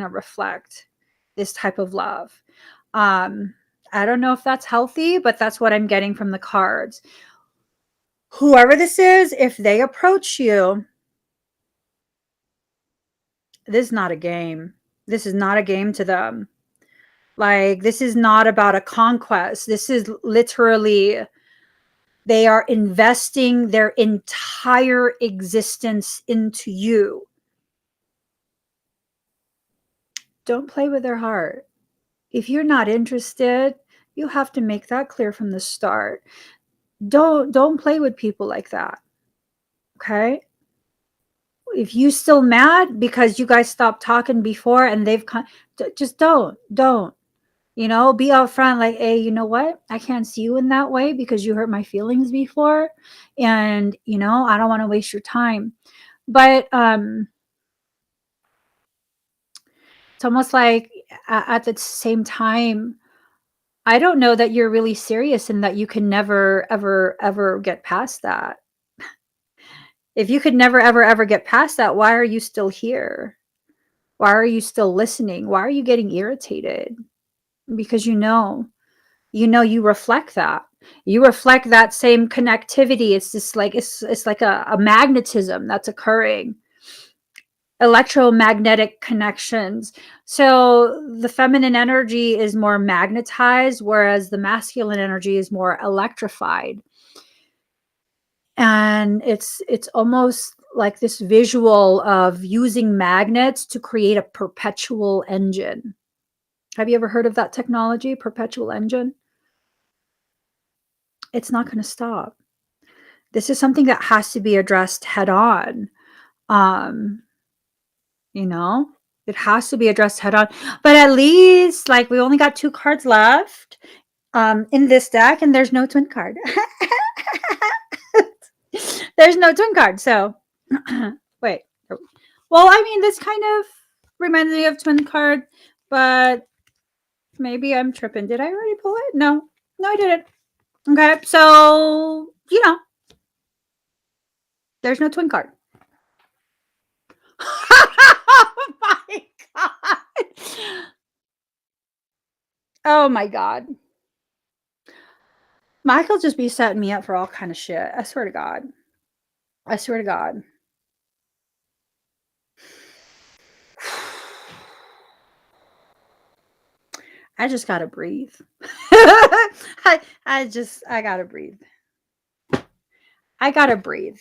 reflect this type of love. I don't know if that's healthy, but that's what I'm getting from the cards. Whoever this is, if they approach you, this is not a game. This is not a game to them. Like, this is not about a conquest. This is literally, they are investing their entire existence into you. Don't play with their heart. If you're not interested, you have to make that clear from the start. Don't play with people like that. Okay? If you still mad because you guys stopped talking before and they've just don't. Be upfront, like, hey, you know what? I can't see you in that way because you hurt my feelings before. And, I don't want to waste your time. But it's almost like at the same time, I don't know that you're really serious and that you can never, ever, ever get past that. If you could never, ever, ever get past that, why are you still here? Why are you still listening? Why are you getting irritated? Because you reflect that. You reflect that same connectivity. It's just like it's like a magnetism that's occurring, electromagnetic connections. So the feminine energy is more magnetized, whereas the masculine energy is more electrified. And it's almost like this visual of using magnets to create a perpetual engine. Have you ever heard of that technology, perpetual engine? It's not going to stop. This is something that has to be addressed head on. Um, you know, it has to be addressed head on. But at least, like, we only got 2 cards left in this deck, and there's no twin card. There's no twin card. So, wait. Well, I mean, this kind of reminds me of twin card, but maybe I'm tripping. Did I already pull it? No, I didn't. Okay, so there's no twin card. Oh my god! Oh my god! Michael just be setting me up for all kind of shit. I swear to God. I swear to God. I just gotta breathe. I gotta breathe. I gotta breathe.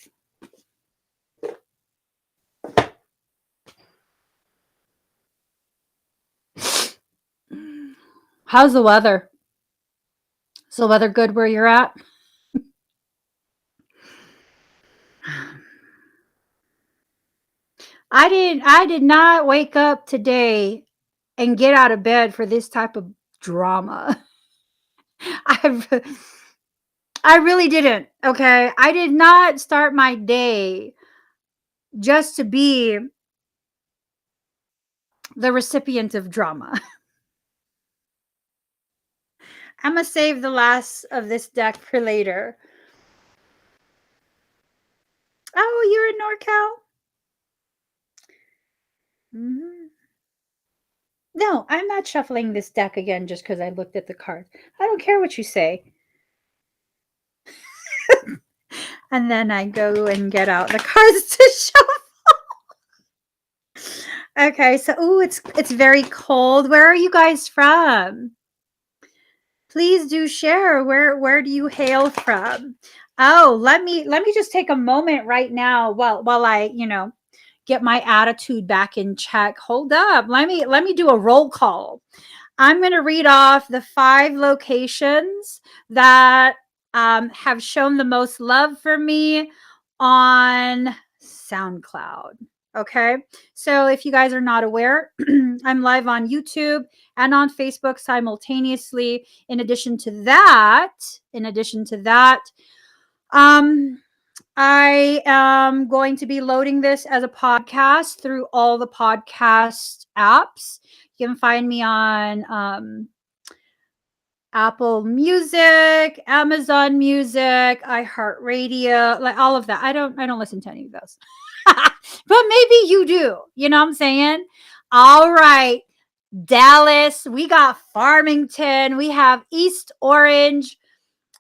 How's the weather? Is the weather good where you're at? I did not wake up today and get out of bed for this type of drama. I I really didn't. Okay. I did not start my day just to be the recipient of drama. I'm going to save the last of this deck for later. Oh, you're in NorCal? Mm-hmm. No, I'm not shuffling this deck again just because I looked at the card. I don't care what you say. And then I go and get out the cards to shuffle. Okay, so it's very cold. Where are you guys from? Please do share. Where do you hail from? Oh, let me just take a moment right now while I, get my attitude back in check. Hold up. Let me do a roll call. I'm going to read off the 5 locations that have shown the most love for me on SoundCloud. Okay. So if you guys are not aware, I'm live on YouTube and on Facebook simultaneously. In addition to that, um, I am going to be loading this as a podcast through all the podcast apps. You can find me on Apple Music, Amazon Music, iHeartRadio, like all of that. I don't listen to any of those. But maybe you do. You know what I'm saying? All right. Dallas, we got Farmington, we have East Orange.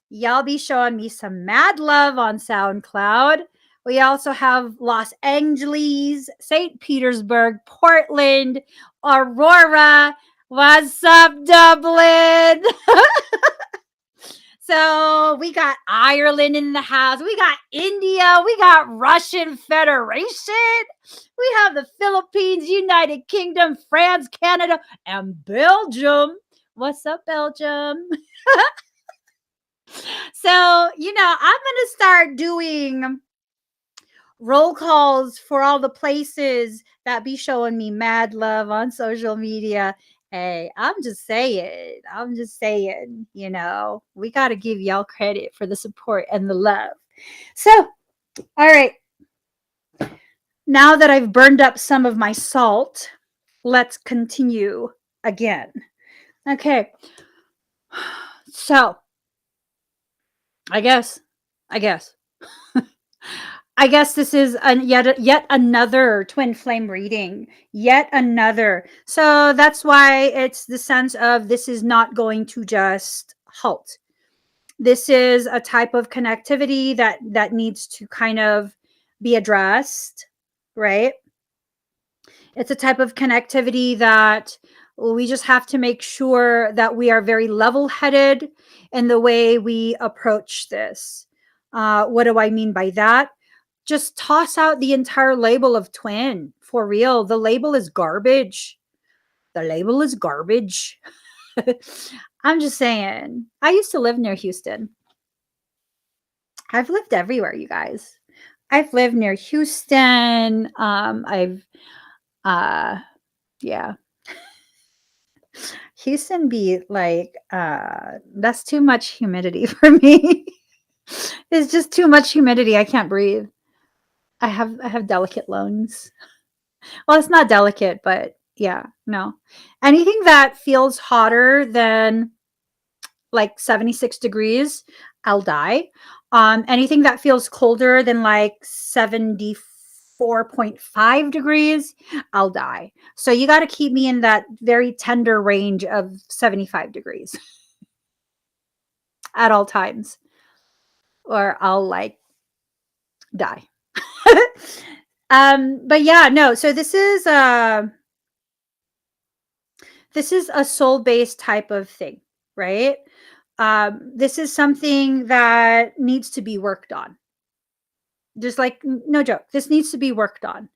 Y'all be showing me some mad love on SoundCloud. We also have Los Angeles, St. Petersburg, Portland, Aurora. What's up, Dublin? So we got Ireland in the house. We got India. We got Russian Federation. We have the Philippines, United Kingdom, France, Canada, and Belgium. What's up, Belgium? So, I'm going to start doing roll calls for all the places that be showing me mad love on social media. Hey, I'm just saying. I'm just saying, we got to give y'all credit for the support and the love. So, all right. Now that I've burned up some of my salt, let's continue again. Okay. So, I guess, I guess, I guess this is yet another twin flame reading. Yet another. So that's why it's the sense of this is not going to just halt. This is a type of connectivity that needs to kind of be addressed, right? It's a type of connectivity that we just have to make sure that we are very level-headed in the way we approach this. What do I mean by that? Just toss out the entire label of twin. For real, the label is garbage. The label is garbage. I'm just saying. I used to live near Houston. I've lived everywhere, you guys. I've lived near Houston. Yeah. Houston be like, that's too much humidity for me. It's just too much humidity. I can't breathe. I have delicate lungs. Well, it's not delicate, but yeah, no. Anything that feels hotter than like 76 degrees, I'll die. Anything that feels colder than like 74.5 degrees, I'll die. So you got to keep me in that very tender range of 75 degrees at all times, or I'll like die. But yeah, no. So this is a soul-based type of thing, right? This is something that needs to be worked on. Just like, no joke, this needs to be worked on.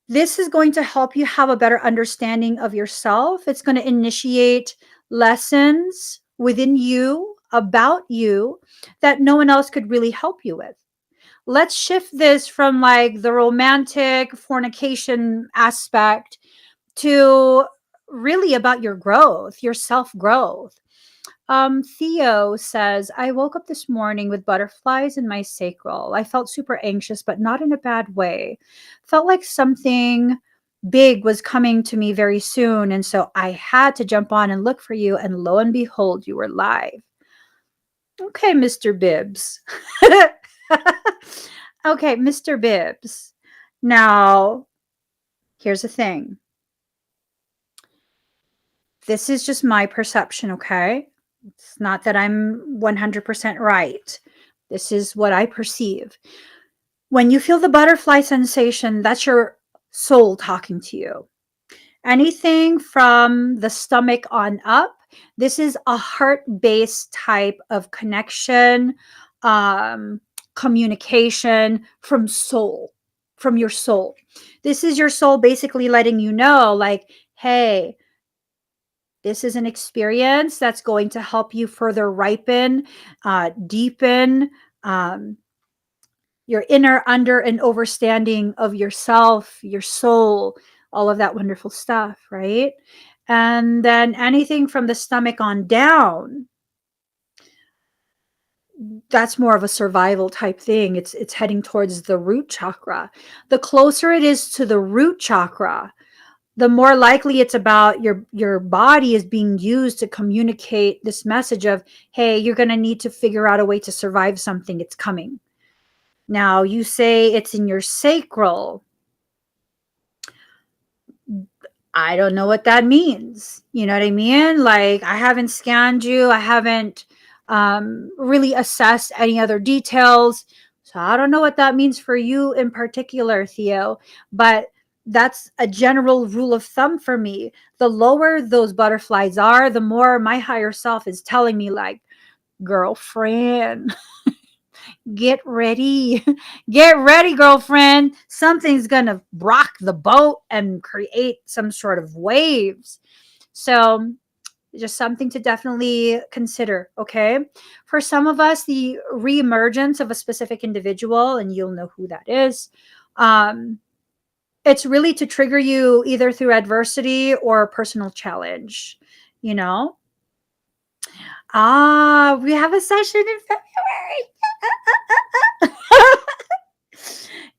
This is going to help you have a better understanding of yourself. It's going to initiate lessons within you about you that no one else could really help you with. Let's shift this from like the romantic fornication aspect to really about your growth, your self growth. Theo says, I woke up this morning with butterflies in my sacral. I felt super anxious, but not in a bad way. Felt like something big was coming to me very soon. And so I had to jump on and look for you. And lo and behold, you were live. Okay, Mr. Bibbs. Okay, Mr. Bibbs. Now, here's the thing. This is just my perception, okay? It's not that I'm 100% right. This is what I perceive. When you feel the butterfly sensation, that's your soul talking to you. Anything from the stomach on up, this is a heart-based type of connection, communication from soul, from your soul. This is your soul basically letting you know, like, hey, this is an experience that's going to help you further ripen, deepen your inner, under, and overstanding of yourself, your soul, all of that wonderful stuff, right? And then anything from the stomach on down, that's more of a survival type thing. It's heading towards the root chakra. The closer it is to the root chakra, the more likely it's about your body is being used to communicate this message of, hey, you're going to need to figure out a way to survive something. It's coming. Now, you say it's in your sacral. I don't know what that means. You know what I mean? Like, I haven't scanned you. I haven't really assessed any other details. So I don't know what that means for you in particular, Theo. But that's a general rule of thumb for me. The lower those butterflies are, the more my higher self is telling me, like, girlfriend, get ready. Get ready, girlfriend. Something's going to rock the boat and create some sort of waves. So, just something to definitely consider, okay? For some of us, the reemergence of a specific individual, and you'll know who that is, It's really to trigger you either through adversity or personal challenge, you know? Ah, we have a session in February.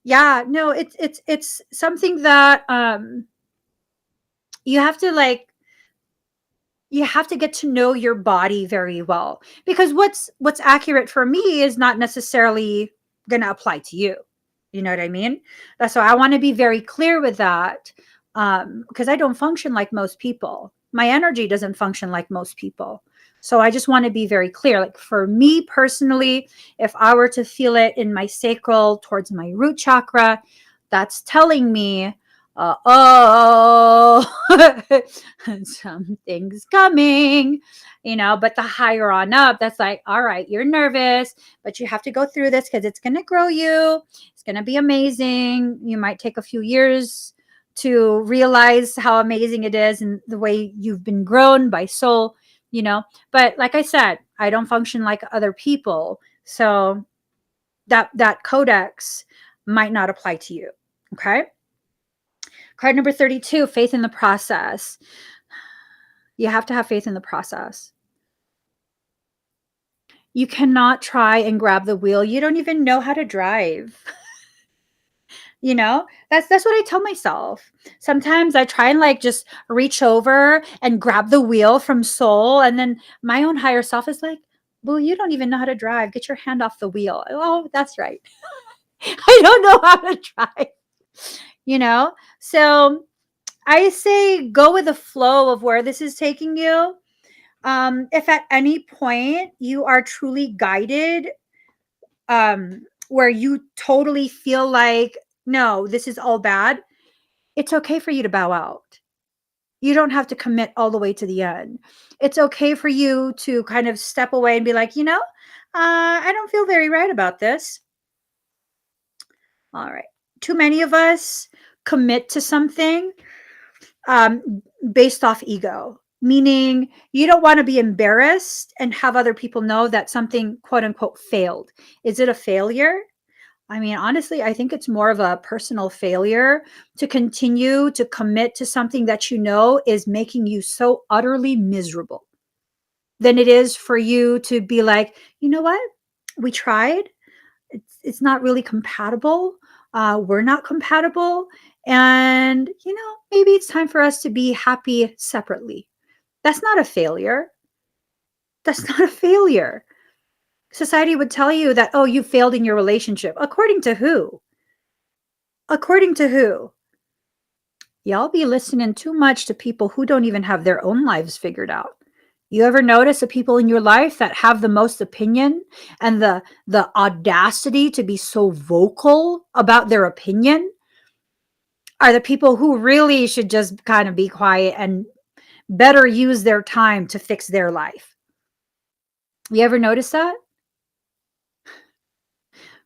Yeah, no, it's something that you have to like you have to get to know your body very well, because what's accurate for me is not necessarily going to apply to you. You know what I mean? That's why I want to be very clear with that, because I don't function like most people. My energy doesn't function like most people. So I just want to be very clear. Like for me personally, if I were to feel it in my sacral towards my root chakra, that's telling me, oh, something's coming, but the higher on up, that's like, all right, you're nervous, but you have to go through this because it's going to grow you. It's going to be amazing. You might take a few years to realize how amazing it is and the way you've been grown by soul. But like I said, I don't function like other people. So that codex might not apply to you. Okay. Card number 32, faith in the process. You have to have faith in the process. You cannot try and grab the wheel. You don't even know how to drive. That's what I tell myself. Sometimes I try and like just reach over and grab the wheel from soul, and then my own higher self is like, well, you don't even know how to drive. Get your hand off the wheel. Oh, that's right. I don't know how to drive. So I say go with the flow of where this is taking you. If at any point you are truly guided, where you totally feel like, no, this is all bad, it's okay for you to bow out. You don't have to commit all the way to the end. It's okay for you to kind of step away and be like, I don't feel very right about this. All right. Too many of us commit to something based off ego, meaning you don't want to be embarrassed and have other people know that something quote unquote failed. Is it a failure? I mean, honestly, I think it's more of a personal failure to continue to commit to something that is making you so utterly miserable than it is for you to be like, you know what? We tried. It's not really compatible. We're not compatible. And, maybe it's time for us to be happy separately. That's not a failure. That's not a failure. Society would tell you that, oh, you failed in your relationship. According to who? According to who? Y'all be listening too much to people who don't even have their own lives figured out. You ever notice the people in your life that have the most opinion and the audacity to be so vocal about their opinion are the people who really should just kind of be quiet and better use their time to fix their life. You ever notice that?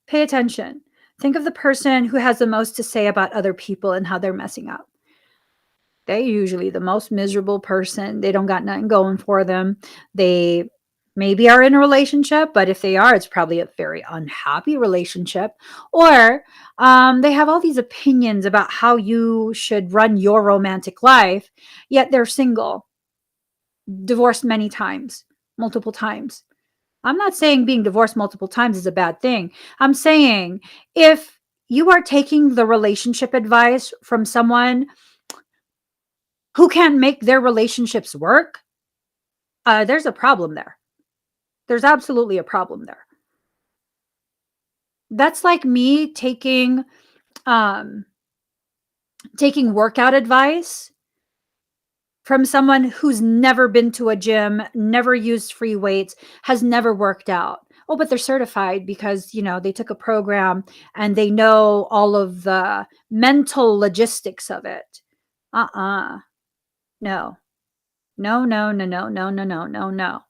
Pay attention. Think of the person who has the most to say about other people and how they're messing up. They're usually the most miserable person. They don't got nothing going for them. They maybe are in a relationship, but if they are, it's probably a very unhappy relationship. Or they have all these opinions about how you should run your romantic life, yet they're single, divorced many times, multiple times. I'm not saying being divorced multiple times is a bad thing. I'm saying if you are taking the relationship advice from someone who can't make their relationships work, there's a problem there. There's absolutely a problem there. That's like me um, taking workout advice from someone who's never been to a gym, never used free weights, has never worked out. Oh, but they're certified because, they took a program and they know all of the mental logistics of it. No. No, no, no, no, no, no, no, no, no.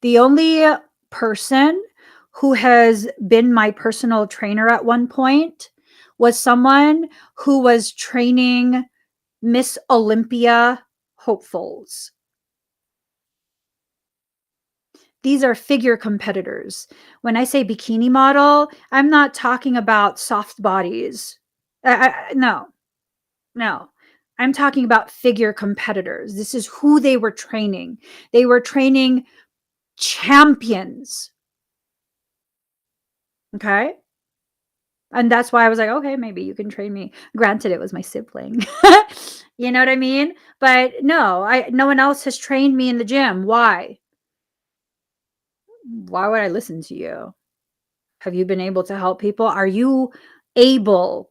The only person who has been my personal trainer at one point was someone who was training Miss Olympia hopefuls. These are figure competitors. When I say bikini model, I'm not talking about soft bodies. No. No, I'm talking about figure competitors. This is who they were training. They were training champions. Okay. And that's why I was like, okay, maybe you can train me. Granted, it was my sibling. You know what I mean? But no, no one else has trained me in the gym. Why? Why would I listen to you? Have you been able to help people? Are you able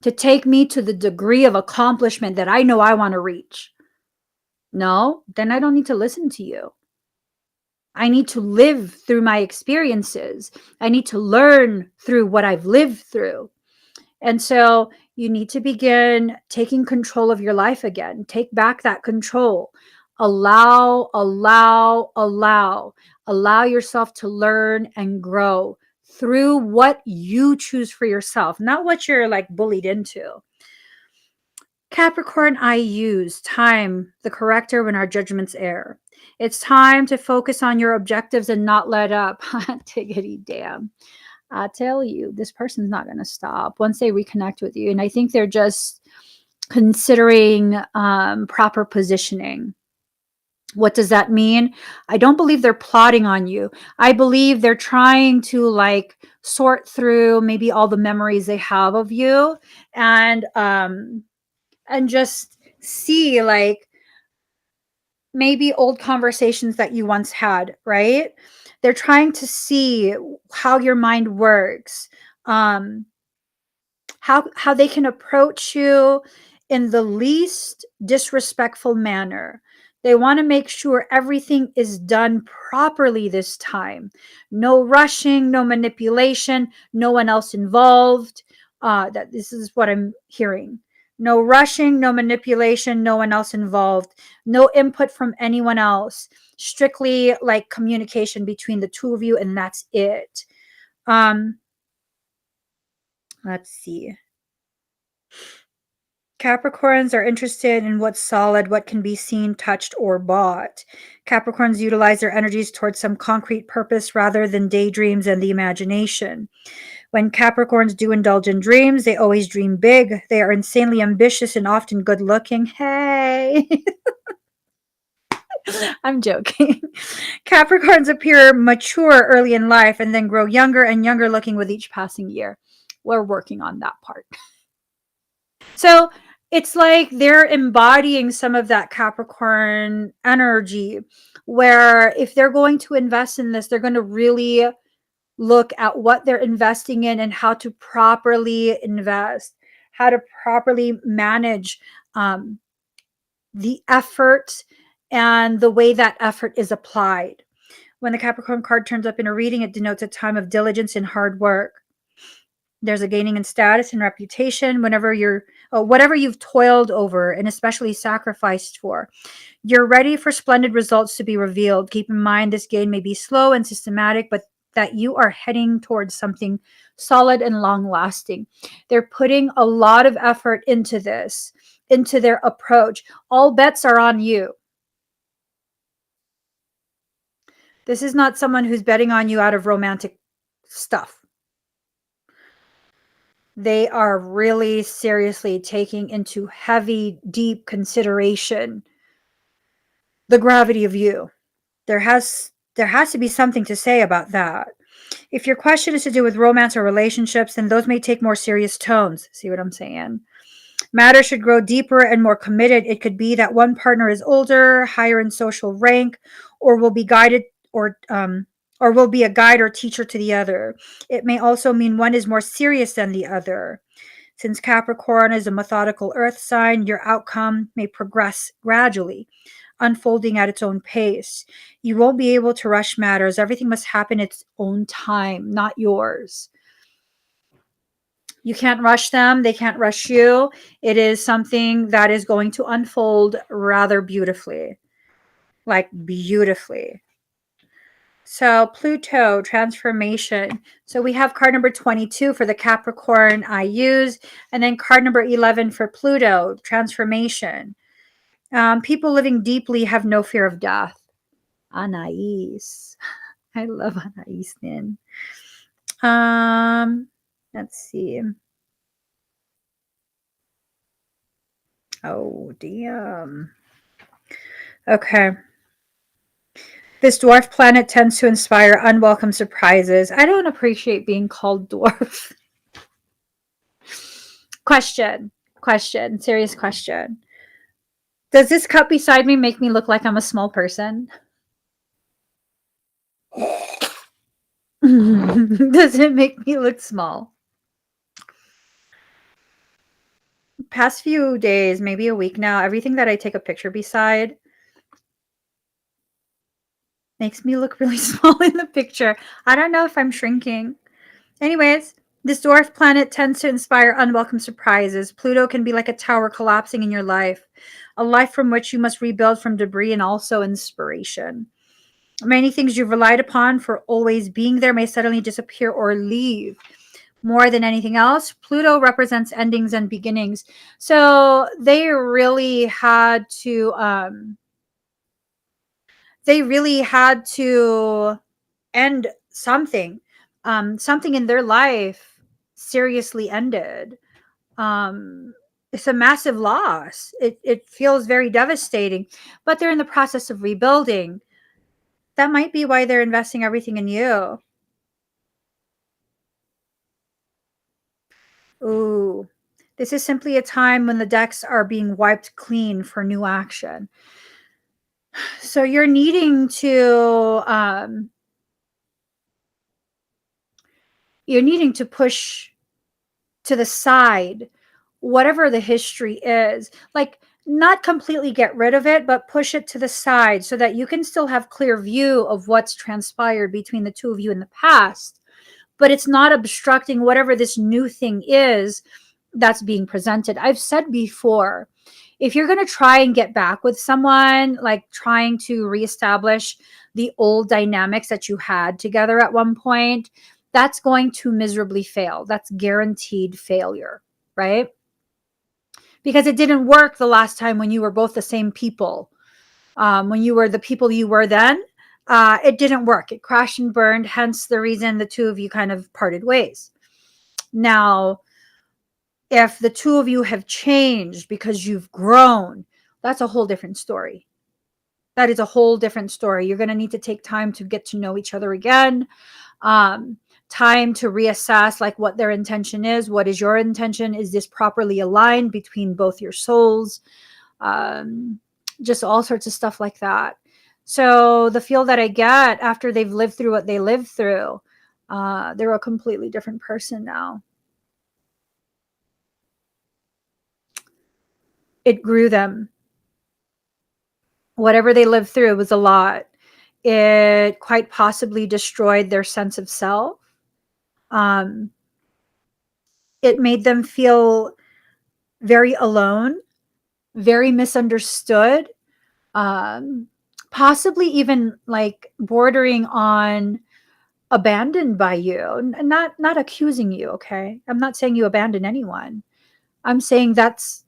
to take me to the degree of accomplishment that I know I want to reach? No, then I don't need to listen to you. I need to live through my experiences. I need to learn through what I've lived through. And so you need to begin taking control of your life again. Take back that control. Allow, allow, allow. Allow yourself to learn and grow through what you choose for yourself, not what you're like bullied into. Capricorn, I use time, the corrector when our judgments err. It's time to focus on your objectives and not let up. Tiggity damn. I tell you, this person's not going to stop once they reconnect with you. And I think they're just considering proper positioning. What does that mean? I don't believe they're plotting on you. I believe they're trying to like sort through maybe all the memories they have of you and just see like maybe old conversations that you once had, right? They're trying to see how your mind works, um, how they can approach you in the least disrespectful manner. They want to make sure everything is done properly this time. No rushing, no manipulation, no one else involved. That this is what I'm hearing. No rushing, no manipulation, no one else involved. No input from anyone else. Strictly like communication between the two of you, and that's it. Um, let's see. Capricorns are interested in what's solid, what can be seen, touched, or bought. Capricorns utilize their energies towards some concrete purpose rather than daydreams and the imagination. When Capricorns do indulge in dreams, they always dream big. They are insanely ambitious and often good looking. Hey, I'm joking. Capricorns appear mature early in life and then grow younger and younger looking with each passing year. We're working on that part. So it's like they're embodying some of that Capricorn energy where if they're going to invest in this, they're going to really look at what they're investing in and how to properly invest, how to properly manage um, the effort and the way that effort is applied. When the Capricorn card turns up in a reading, it denotes a time of diligence and hard work. There's a gaining in status and reputation whenever you're whatever you've toiled over and especially sacrificed for. You're ready for splendid results to be revealed. Keep in mind this gain may be slow and systematic, but that you are heading towards something solid and long lasting. They're putting a lot of effort into this, into their approach. All bets are on you. This is not someone who's betting on you out of romantic stuff. They are really seriously taking into heavy, deep consideration the gravity of you. There has to be something to say about that. If your question is to do with romance or relationships, then those may take more serious tones. See what I'm saying? Matters should grow deeper and more committed. It could be that one partner is older, higher in social rank, or will be guided or will be a guide or teacher to the other. It may also mean one is more serious than the other. Since Capricorn is a methodical earth sign, your outcome may progress gradually, unfolding at its own pace. You won't be able to rush matters. Everything must happen its own time, not yours. You can't rush them, they can't rush you. It is something that is going to unfold rather beautifully. Like beautifully. So Pluto transformation. So we have card number 22 for the Capricorn I use, and then card number 11 for Pluto transformation. People living deeply have no fear of death. Anais. I love Anais. Then. Um, let's see. Oh, damn. Okay. This dwarf planet tends to inspire unwelcome surprises. I don't appreciate being called dwarf. Question, serious question. Does this cup beside me make me look like I'm a small person? Does it make me look small? Past few days, maybe a week now, everything that I take a picture beside makes me look really small in the picture. I don't know if I'm shrinking. Anyways, this dwarf planet tends to inspire unwelcome surprises. Pluto can be like a tower collapsing in your life, a life from which you must rebuild from debris and also inspiration. Many things you've relied upon for always being there may suddenly disappear or leave. More than anything else, Pluto represents endings and beginnings. So they really had to end something. Something in their life seriously ended. It's a massive loss. It feels very devastating, but they're in the process of rebuilding. That might be why they're investing everything in you. Ooh, this is simply a time when the decks are being wiped clean for new action. So you're needing to push to the side whatever the history is, like not completely get rid of it, but push it to the side so that you can still have clear view of what's transpired between the two of you in the past, but it's not obstructing whatever this new thing is that's being presented. I've said before, if you're going to try and get back with someone, like trying to reestablish the old dynamics that you had together at one point, that's going to miserably fail. That's guaranteed failure, right? Because it didn't work the last time when you were both the same people. When you were the people you were then, it didn't work. It crashed and burned, hence the reason the two of you kind of parted ways. Now, if the two of you have changed because you've grown, that's a whole different story. That is a whole different story. You're going to need to take time to get to know each other again. Time to reassess like what their intention is. What is your intention? Is this properly aligned between both your souls? Just all sorts of stuff like that. So the feel that I get after they've lived through what they lived through, they're a completely different person now. It grew them. Whatever they lived through was a lot. It quite possibly destroyed their sense of self. Um, it made them feel very alone, very misunderstood, um, possibly even like bordering on abandoned by you. Not accusing you, okay? I'm not saying you abandon anyone. I'm saying that's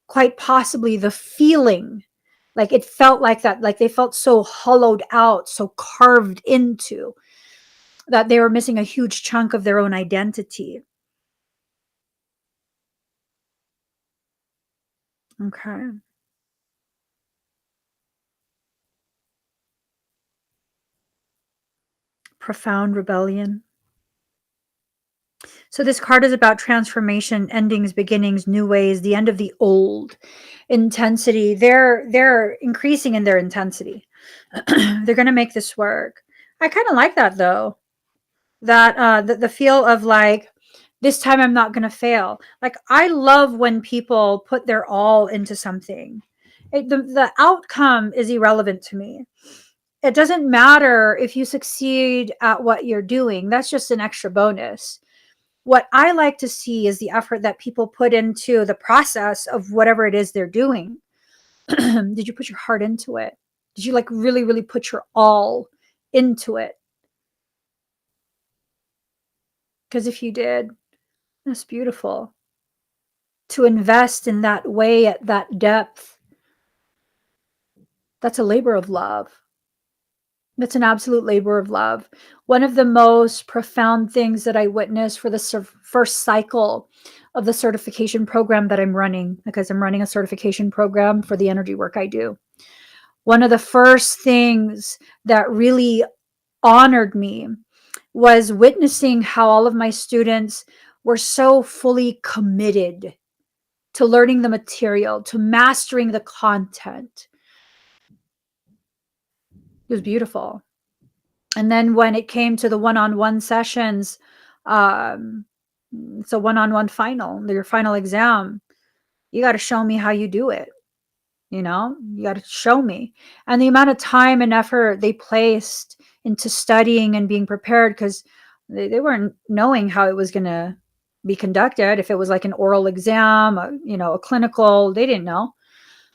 quite possibly the feeling. Like it felt like that, like they felt so hollowed out, so carved into, that they were missing a huge chunk of their own identity. Okay. Profound rebellion. So this card is about transformation, endings, beginnings, new ways, the end of the old. Intensity. They're increasing in their intensity. They're going to make this work. I kind of like that though. That the feel of like, this time I'm not going to fail. Like I love when people put their all into something. The outcome is irrelevant to me. It doesn't matter if you succeed at what you're doing. That's just an extra bonus. What I like to see is the effort that people put into the process of whatever it is they're doing. Did you put your heart into it? Did you like really, really put your all into it? Because if you did, that's beautiful. To invest in that way at that depth, that's a labor of love. That's an absolute labor of love. One of the most profound things that I witnessed for the first cycle of the certification program that I'm running, because I'm running a certification program for the energy work I do. One of the first things that really honored me was witnessing how all of my students were so fully committed to learning the material, to mastering the content. It was beautiful. And then when it came to the one-on-one sessions, um, it's a one-on-one final, your final exam, you got to show me how you do it. You know, you got to show me. And the amount of time and effort they placed into studying and being prepared, because they weren't knowing how it was going to be conducted. If it was like an oral exam, a clinical, they didn't know.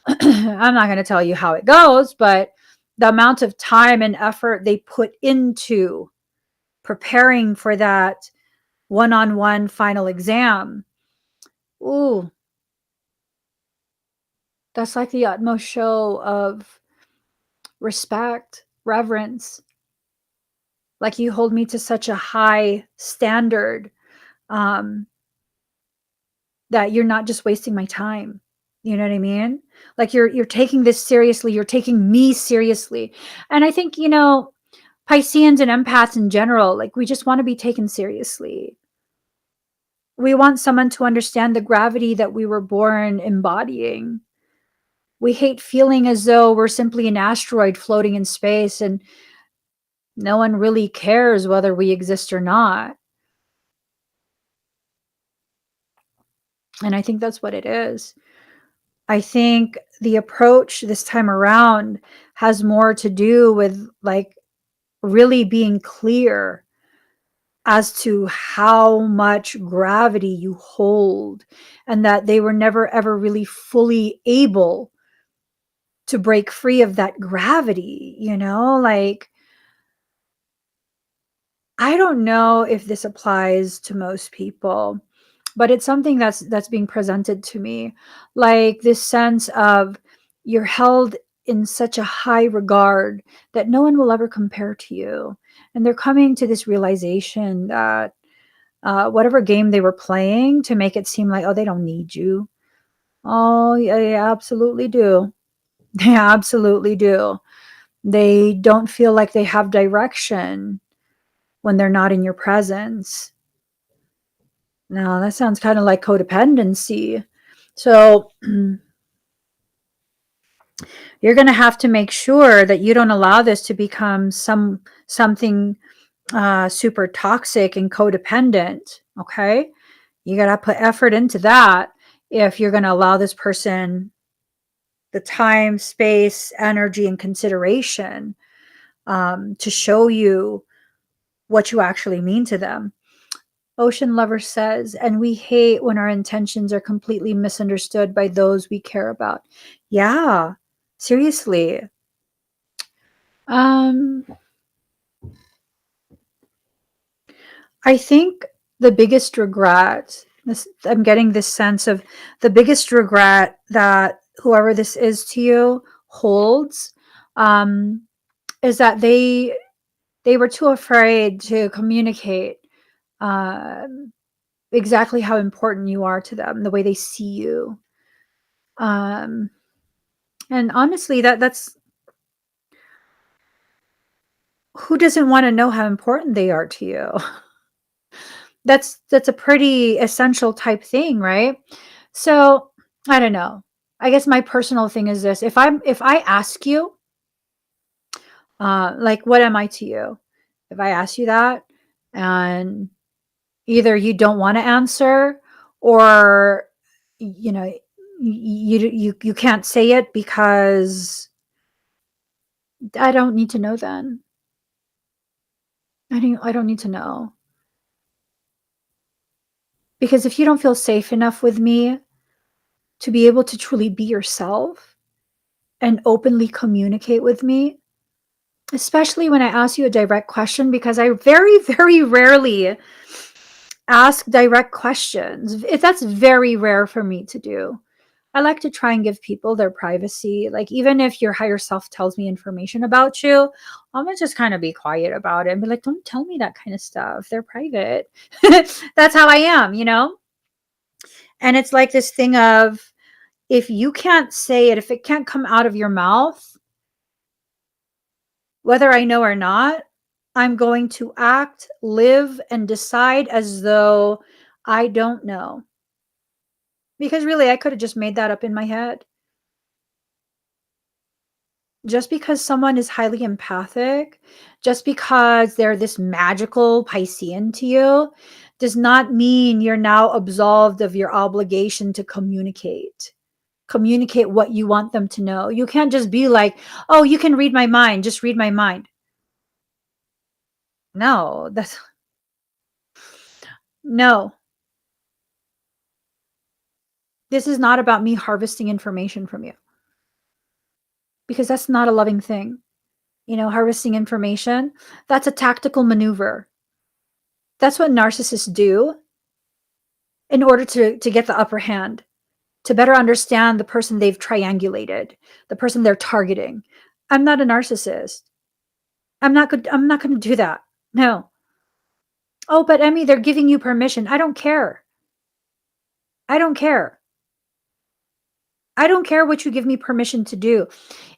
I'm not going to tell you how it goes, but the amount of time and effort they put into preparing for that one-on-one final exam. Ooh, that's like the utmost show of respect, reverence. Like, you hold me to such a high standard, um, that you're not just wasting my time. You know what I mean? Like, you're taking this seriously. You're taking me seriously. And I think, Pisceans and empaths in general, like, we just want to be taken seriously. We want someone to understand the gravity that we were born embodying. We hate feeling as though we're simply an asteroid floating in space and no one really cares whether we exist or not. And I think that's what it is. I think the approach this time around has more to do with, like, really being clear as to how much gravity you hold, and that they were never ever really fully able to break free of that gravity, like, I don't know if this applies to most people, but it's something that's being presented to me, like this sense of you're held in such a high regard that no one will ever compare to you. And they're coming to this realization that whatever game they were playing to make it seem like, oh, they don't need you. Oh, yeah, they absolutely do. They absolutely do. They don't feel like they have direction when they're not in your presence. Now, that sounds kind of like codependency. So, you're going to have to make sure that you don't allow this to become something super toxic and codependent. Okay, you got to put effort into that if you're going to allow this person the time, space, energy, and consideration to show you what you actually mean to them. Ocean Lover says, and we hate when our intentions are completely misunderstood by those we care about. Yeah, seriously. Um, I think the biggest regret, I'm getting this sense of the biggest regret that whoever this is to you holds, um, is that they were too afraid to communicate um, exactly how important you are to them, the way they see you. Um, and honestly, that's who doesn't want to know how important they are to you? That's a pretty essential type thing, right? So, I don't know. I guess my personal thing is this. If I ask you, like, what am I to you? If I ask you that, and either you don't want to answer, or you can't say it because I don't need to know then. I don't need to know. Because if you don't feel safe enough with me to be able to truly be yourself and openly communicate with me, especially when I ask you a direct question, because I very, very rarely ask direct questions. If that's very rare for me to do. I like to try and give people their privacy. Like, even if your higher self tells me information about you, I'm gonna just kind of be quiet about it and be like, don't tell me that kind of stuff. They're private. That's how I am, And it's like this thing of, if you can't say it, if it can't come out of your mouth, whether I know or not, I'm going to act, live, and decide as though I don't know. Because really, I could have just made that up in my head. Just because someone is highly empathic, just because they're this magical Piscean to you, does not mean you're now absolved of your obligation to communicate. Communicate what you want them to know. You can't just be like, oh, you can read my mind, just read my mind. No, that's no. This is not about me harvesting information from you, because that's not a loving thing. Harvesting information, that's a tactical maneuver. That's what narcissists do in order to get the upper hand, to better understand the person they've triangulated, the person they're targeting. I'm not a narcissist. I'm not good. I'm not going to do that. No. Oh, but Emmy, they're giving you permission. I don't care. I don't care. I don't care what you give me permission to do.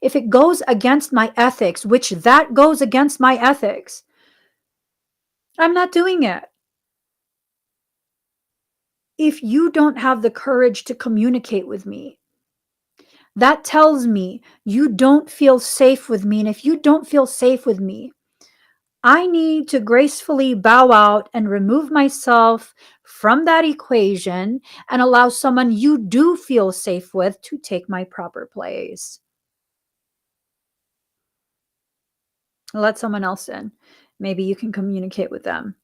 If it goes against my ethics, which that goes against my ethics, I'm not doing it. If you don't have the courage to communicate with me, that tells me you don't feel safe with me. And if you don't feel safe with me, I need to gracefully bow out and remove myself from that equation and allow someone you do feel safe with to take my proper place. Let someone else in. Maybe you can communicate with them.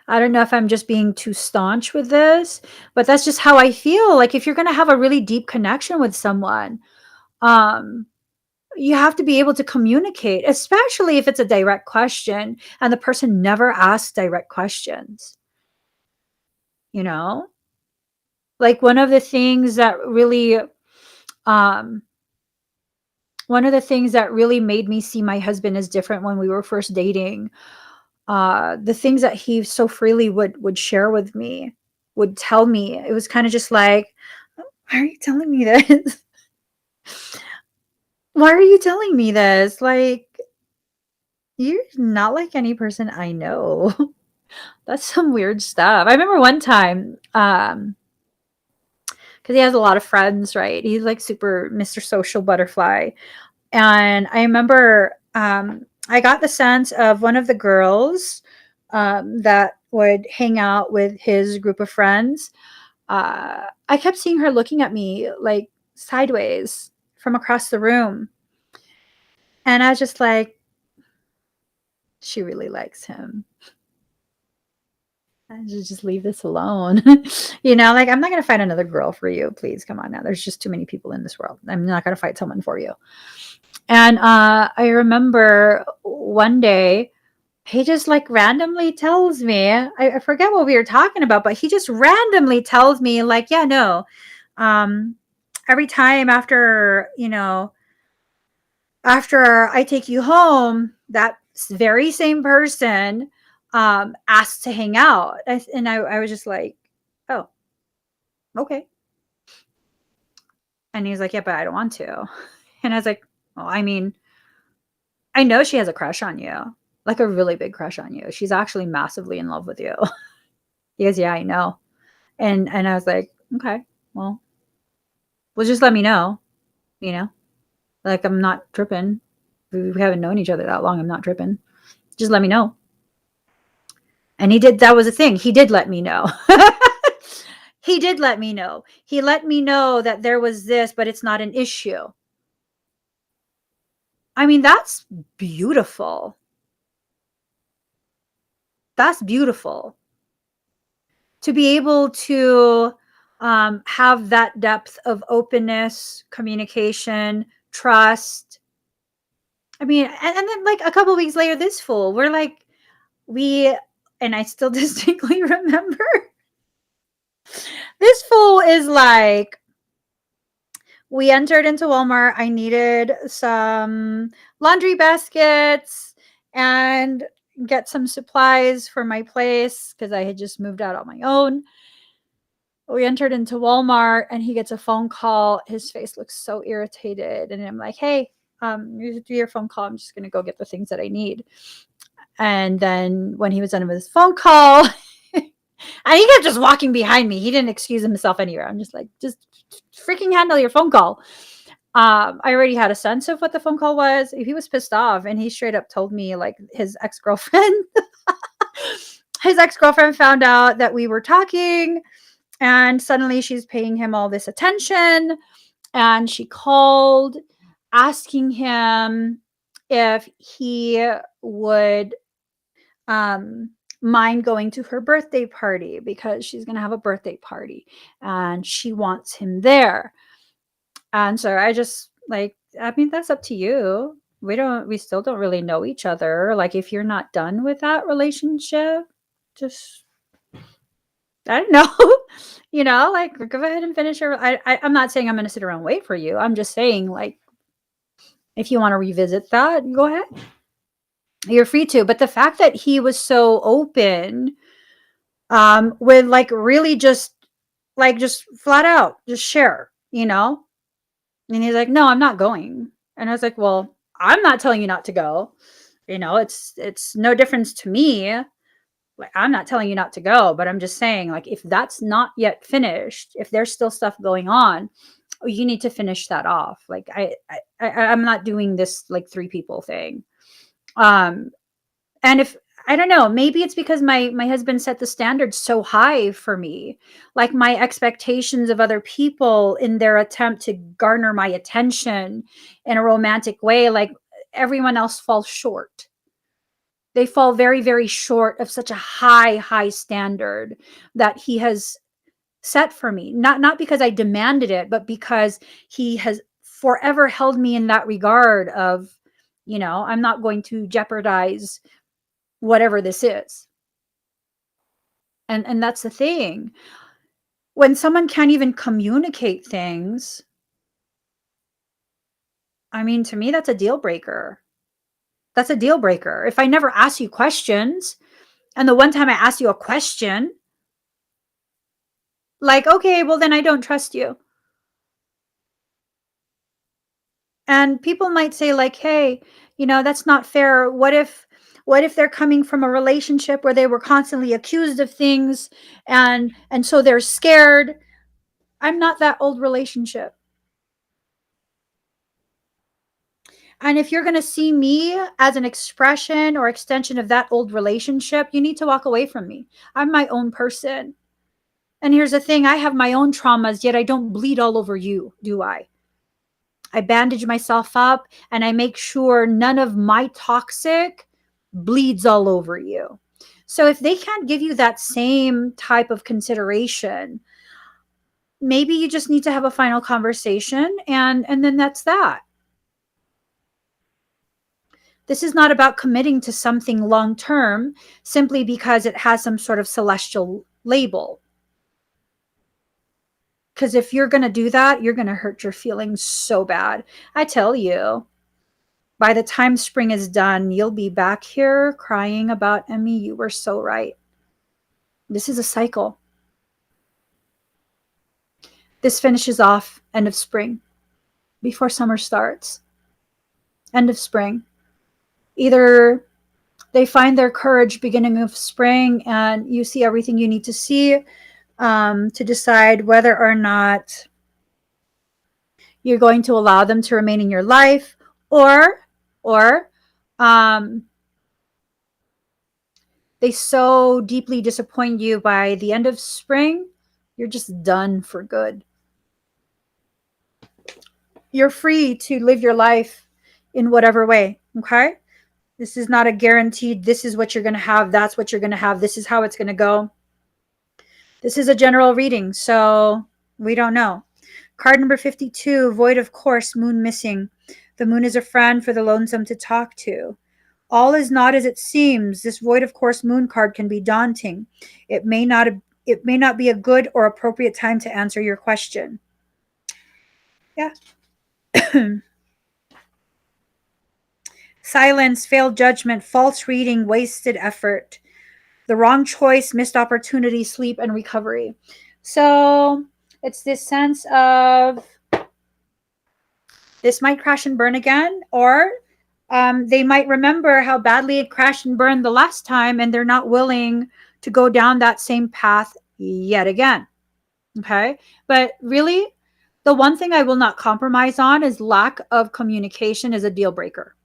I don't know if I'm just being too staunch with this, but that's just how I feel. Like, if you're going to have a really deep connection with someone, um, you have to be able to communicate, especially if it's a direct question and the person never asks direct questions. You know, like um, one of the things that really made me see my husband as different when we were first dating, the things that he so freely would share with me, would tell me, it was kind of just like, why are you telling me this? Why are you telling me this? Like, you're not like any person I know. That's some weird stuff. I remember one time, because he has a lot of friends, right? He's like super Mr. Social Butterfly. And I remember I got the sense of one of the girls that would hang out with his group of friends. I kept seeing her looking at me like sideways from across the room. And I was just like, she really likes him. I should just leave this alone. Like, I'm not going to find another girl for you. Please come on now. There's just too many people in this world. I'm not going to fight someone for you. And I remember one day, he just like randomly tells me, I forget what we were talking about, but he just randomly tells me, like, yeah, no. Every time after I take you home, that very same person asked to hang out. And I was just like, oh, okay. And he was like, yeah, but I don't want to. And I was like, well, I mean, I know she has a crush on you, like a really big crush on you. She's actually massively in love with you. He goes, yeah, I know. And I was like, okay, well, just let me know, you know, like, I'm not tripping. We haven't known each other that long. I'm not tripping. Just let me know. And he did. That was a thing. He did let me know. He did let me know. He let me know that there was this, but it's not an issue. I mean, that's beautiful. That's beautiful. To be able to have that depth of openness, communication, trust. I mean, and then like a couple of weeks later, this fool, and I still distinctly remember, this fool is like, we entered into Walmart. I needed some laundry baskets and get some supplies for my place because I had just moved out on my own. We entered into Walmart and he gets a phone call. His face looks so irritated. And I'm like, hey, you do your phone call. I'm just going to go get the things that I need. And then when he was done with his phone call, and he kept just walking behind me. He didn't excuse himself anywhere. I'm just like, just freaking handle your phone call. I already had a sense of what the phone call was. He was pissed off and he straight up told me like his ex-girlfriend found out that we were talking, and suddenly she's paying him all this attention, and she called asking him if he would mind going to her birthday party because she's going to have a birthday party and she wants him there. And so I just like, I mean, that's up to you. We still don't really know each other. Like, if you're not done with that relationship, just, I don't know, like, go ahead and finish your, I'm not saying I'm going to sit around and wait for you. I'm just saying, like, if you want to revisit that, go ahead. You're free to. But the fact that he was so open, with like really just flat out, just share, and he's like, no, I'm not going. And I was like, well, I'm not telling you not to go. It's no difference to me. Like, I'm not telling you not to go, but I'm just saying, like, if that's not yet finished, if there's still stuff going on, you need to finish that off. Like, I'm not doing this like 3 people thing. And if I don't know, maybe it's because my husband set the standards so high for me. Like, my expectations of other people in their attempt to garner my attention in a romantic way, like, everyone else falls short. They fall very, very short of such a high standard that he has set for me. Not because I demanded it, but because he has forever held me in that regard of, I'm not going to jeopardize whatever this is. And that's the thing. When someone can't even communicate things, I mean, to me, that's a deal breaker. That's a deal breaker. If I never ask you questions, and the one time I asked you a question, like, okay, well, then I don't trust you. And people might say, like, hey, that's not fair. What if they're coming from a relationship where they were constantly accused of things, and so they're scared? I'm not that old relationship. And if you're going to see me as an expression or extension of that old relationship, you need to walk away from me. I'm my own person. And here's the thing, I have my own traumas, yet I don't bleed all over you, do I? I bandage myself up and I make sure none of my toxic bleeds all over you. So if they can't give you that same type of consideration, maybe you just need to have a final conversation, and then that's that. This is not about committing to something long term simply because it has some sort of celestial label. Because if you're going to do that, you're going to hurt your feelings so bad. I tell you, by the time spring is done, you'll be back here crying about, Emmy, you were so right. This is a cycle. This finishes off end of spring before summer starts. End of spring. Either they find their courage beginning of spring and you see everything you need to see, to decide whether or not you're going to allow them to remain in your life, or they so deeply disappoint you by the end of spring, you're just done for good. You're free to live your life in whatever way, okay? This is not a guaranteed, this is what you're going to have, that's what you're going to have, this is how it's going to go. This is a general reading, so we don't know. Card number 52, void of course, moon missing. The moon is a friend for the lonesome to talk to. All is not as it seems. This void of course moon card can be daunting. It may not be a good or appropriate time to answer your question. Yeah. Silence, failed judgment, false reading, wasted effort. The wrong choice, missed opportunity, sleep, and recovery. So it's this sense of this might crash and burn again, or they might remember how badly it crashed and burned the last time, and they're not willing to go down that same path yet again. Okay. But really, the one thing I will not compromise on is lack of communication is a deal breaker.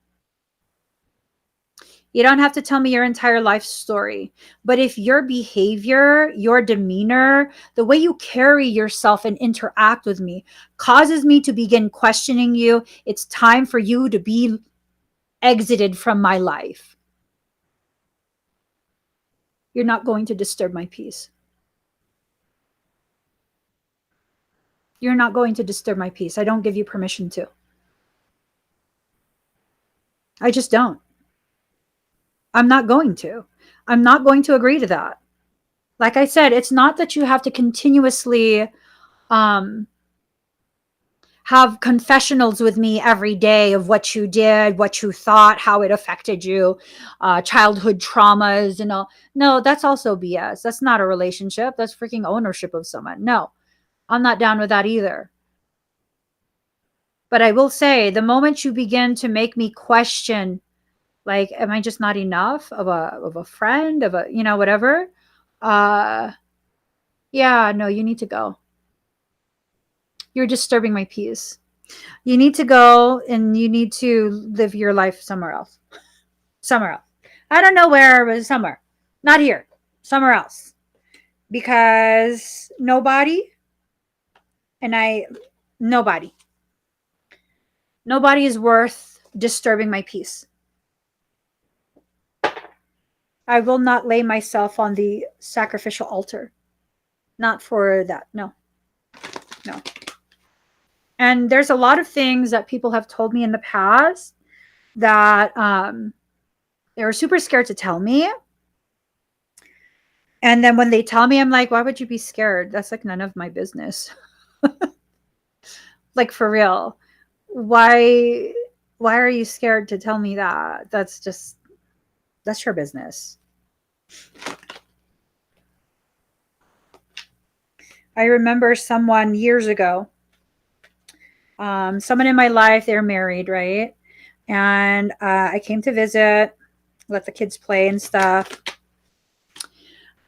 You don't have to tell me your entire life story. But if your behavior, your demeanor, the way you carry yourself and interact with me causes me to begin questioning you, it's time for you to be exited from my life. You're not going to disturb my peace. You're not going to disturb my peace. I don't give you permission to. I just don't. I'm not going to. I'm not going to agree to that. Like I said, it's not that you have to continuously have confessionals with me every day of what you did, what you thought, how it affected you, childhood traumas and all. No, that's also BS. That's not a relationship. That's freaking ownership of someone. No, I'm not down with that either. But I will say, the moment you begin to make me question, like, am I just not enough of a friend, of a, whatever? Uh, yeah, no, you need to go. You're disturbing my peace. You need to go and you need to live your life somewhere else. Somewhere else. I don't know where, but somewhere. Not here. Somewhere else. Because nobody nobody is worth disturbing my peace. I will not lay myself on the sacrificial altar. Not for that. No. No. And there's a lot of things that people have told me in the past that they were super scared to tell me. And then when they tell me, I'm like, why would you be scared? That's like none of my business. Like, for real. Why are you scared to tell me that? That's your business. I remember someone years ago, someone in my life, they're married, right? And I came to visit, let the kids play and stuff.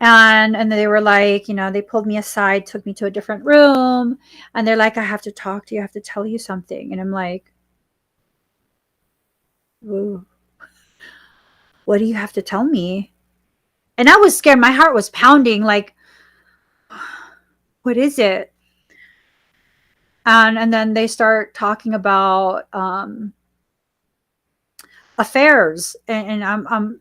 And they were like, they pulled me aside, took me to a different room, and they're like, I have to talk to you, I have to tell you something. And I'm like, ooh, what do you have to tell me? And I was scared. My heart was pounding, like, what is it? And then they start talking about affairs, and I'm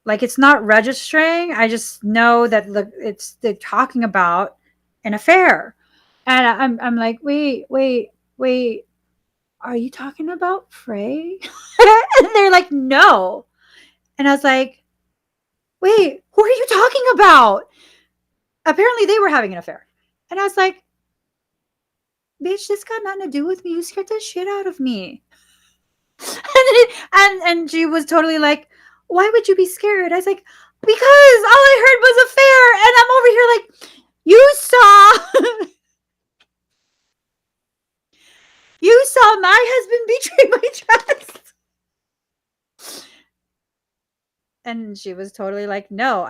like, it's not registering. I just know that they're talking about an affair, and I'm like, wait, are you talking about Frey? And they're like, no. And I was like, wait, who are you talking about? Apparently they were having an affair. And I was like, bitch, this got nothing to do with me. You scared the shit out of me. And she was totally like, why would you be scared? I was like, because all I heard was affair. And I'm over here like, you saw my husband betray my trust. And she was totally like, no,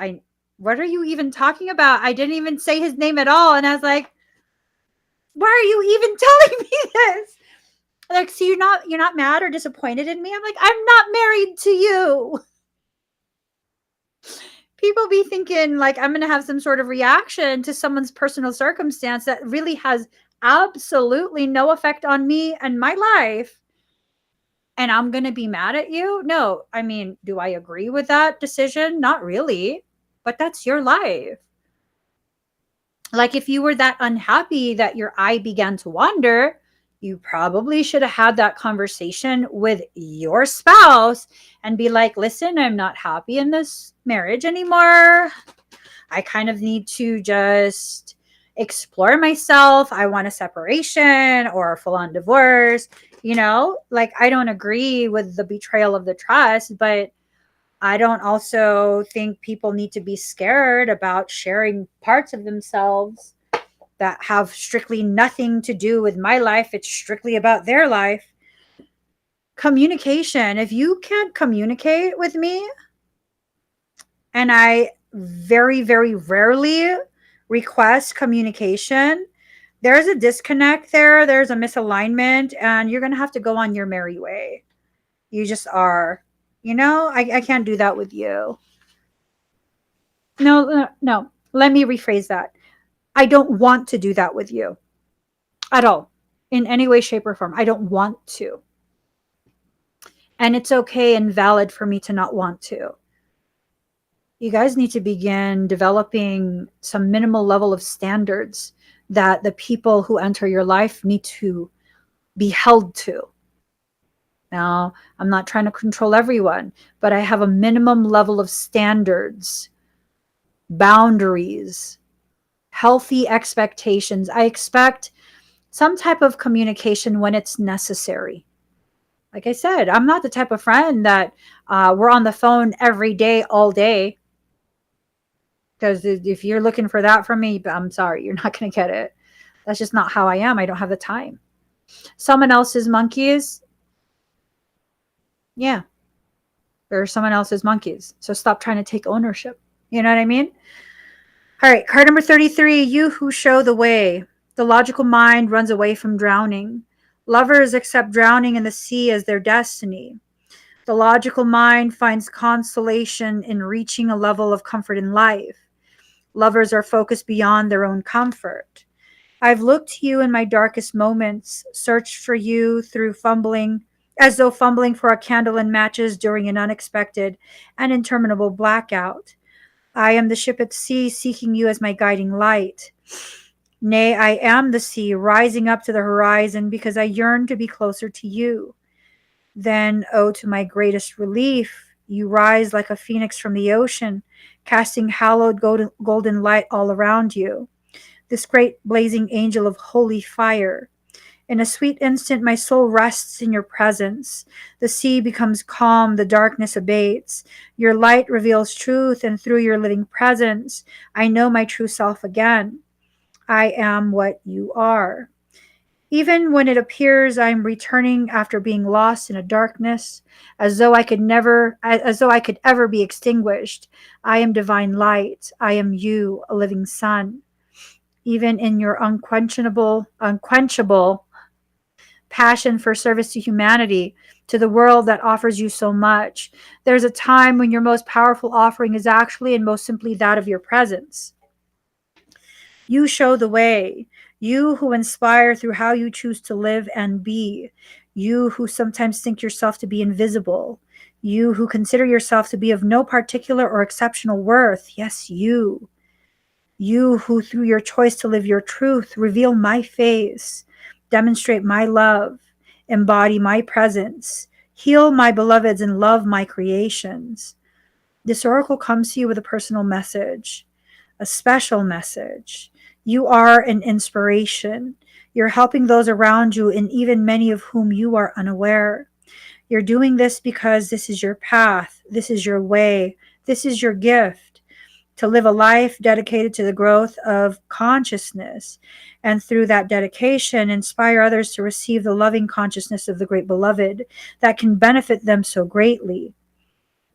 what are you even talking about? I didn't even say his name at all. And I was like, why are you even telling me this? Like, so you're not mad or disappointed in me? I'm like, I'm not married to you. People be thinking like I'm going to have some sort of reaction to someone's personal circumstance that really has absolutely no effect on me and my life. And I'm going to be mad at you? No. I mean, do I agree with that decision? Not really. But that's your life. Like, if you were that unhappy that your eye began to wander, you probably should have had that conversation with your spouse and be like, listen, I'm not happy in this marriage anymore. I kind of need to just explore myself. I want a separation or a full-on divorce. Like, I don't agree with the betrayal of the trust, but I don't also think people need to be scared about sharing parts of themselves that have strictly nothing to do with my life. It's strictly about their life. Communication. If you can't communicate with me, and I very, very rarely request communication, there's a disconnect there. There's a misalignment, and you're going to have to go on your merry way. You just are. I can't do that with you. No, no, no. Let me rephrase that. I don't want to do that with you at all, in any way, shape, or form. I don't want to. And it's okay and valid for me to not want to. You guys need to begin developing some minimal level of standards that the people who enter your life need to be held to. Now, I'm not trying to control everyone, but I have a minimum level of standards, boundaries, healthy expectations. I expect some type of communication when it's necessary. Like I said, I'm not the type of friend that we're on the phone every day, all day. Because if you're looking for that from me, I'm sorry, you're not going to get it. That's just not how I am. I don't have the time. Someone else's monkeys, yeah, they're someone else's monkeys. So stop trying to take ownership. You know what I mean? All right, card number 33, you who show the way. The logical mind runs away from drowning. Lovers accept drowning in the sea as their destiny. The logical mind finds consolation in reaching a level of comfort in life. Lovers are focused beyond their own comfort. I've looked to you in my darkest moments, searched for you through fumbling, as though fumbling for a candle and matches during an unexpected and interminable blackout. I am the ship at sea, seeking you as my guiding light. Nay, I am the sea, rising up to the horizon because I yearn to be closer to you. Then, oh, to my greatest relief, you rise like a phoenix from the ocean, casting hallowed golden light all around you. This great blazing angel of holy fire. In a sweet instant, my soul rests in your presence. The sea becomes calm, the darkness abates. Your light reveals truth, and through your living presence, I know my true self again. I am what you are. Even when it appears I am returning after being lost in a darkness, as though I could ever be extinguished, I am divine light. I am you, a living sun. Even in your unquenchable passion for service to humanity, to the world that offers you so much, there's a time when your most powerful offering is actually and most simply that of your presence. You show the way. You who inspire through how you choose to live and be. You who sometimes think yourself to be invisible. You who consider yourself to be of no particular or exceptional worth. Yes, you. You who, through your choice to live your truth, reveal my face, demonstrate my love, embody my presence, heal my beloveds, and love my creations. This oracle comes to you with a personal message, a special message. You are an inspiration. You're helping those around you, and even many of whom you are unaware. You're doing this because this is your path, this is your way, this is your gift, to live a life dedicated to the growth of consciousness, and through that dedication, inspire others to receive the loving consciousness of the great beloved that can benefit them so greatly,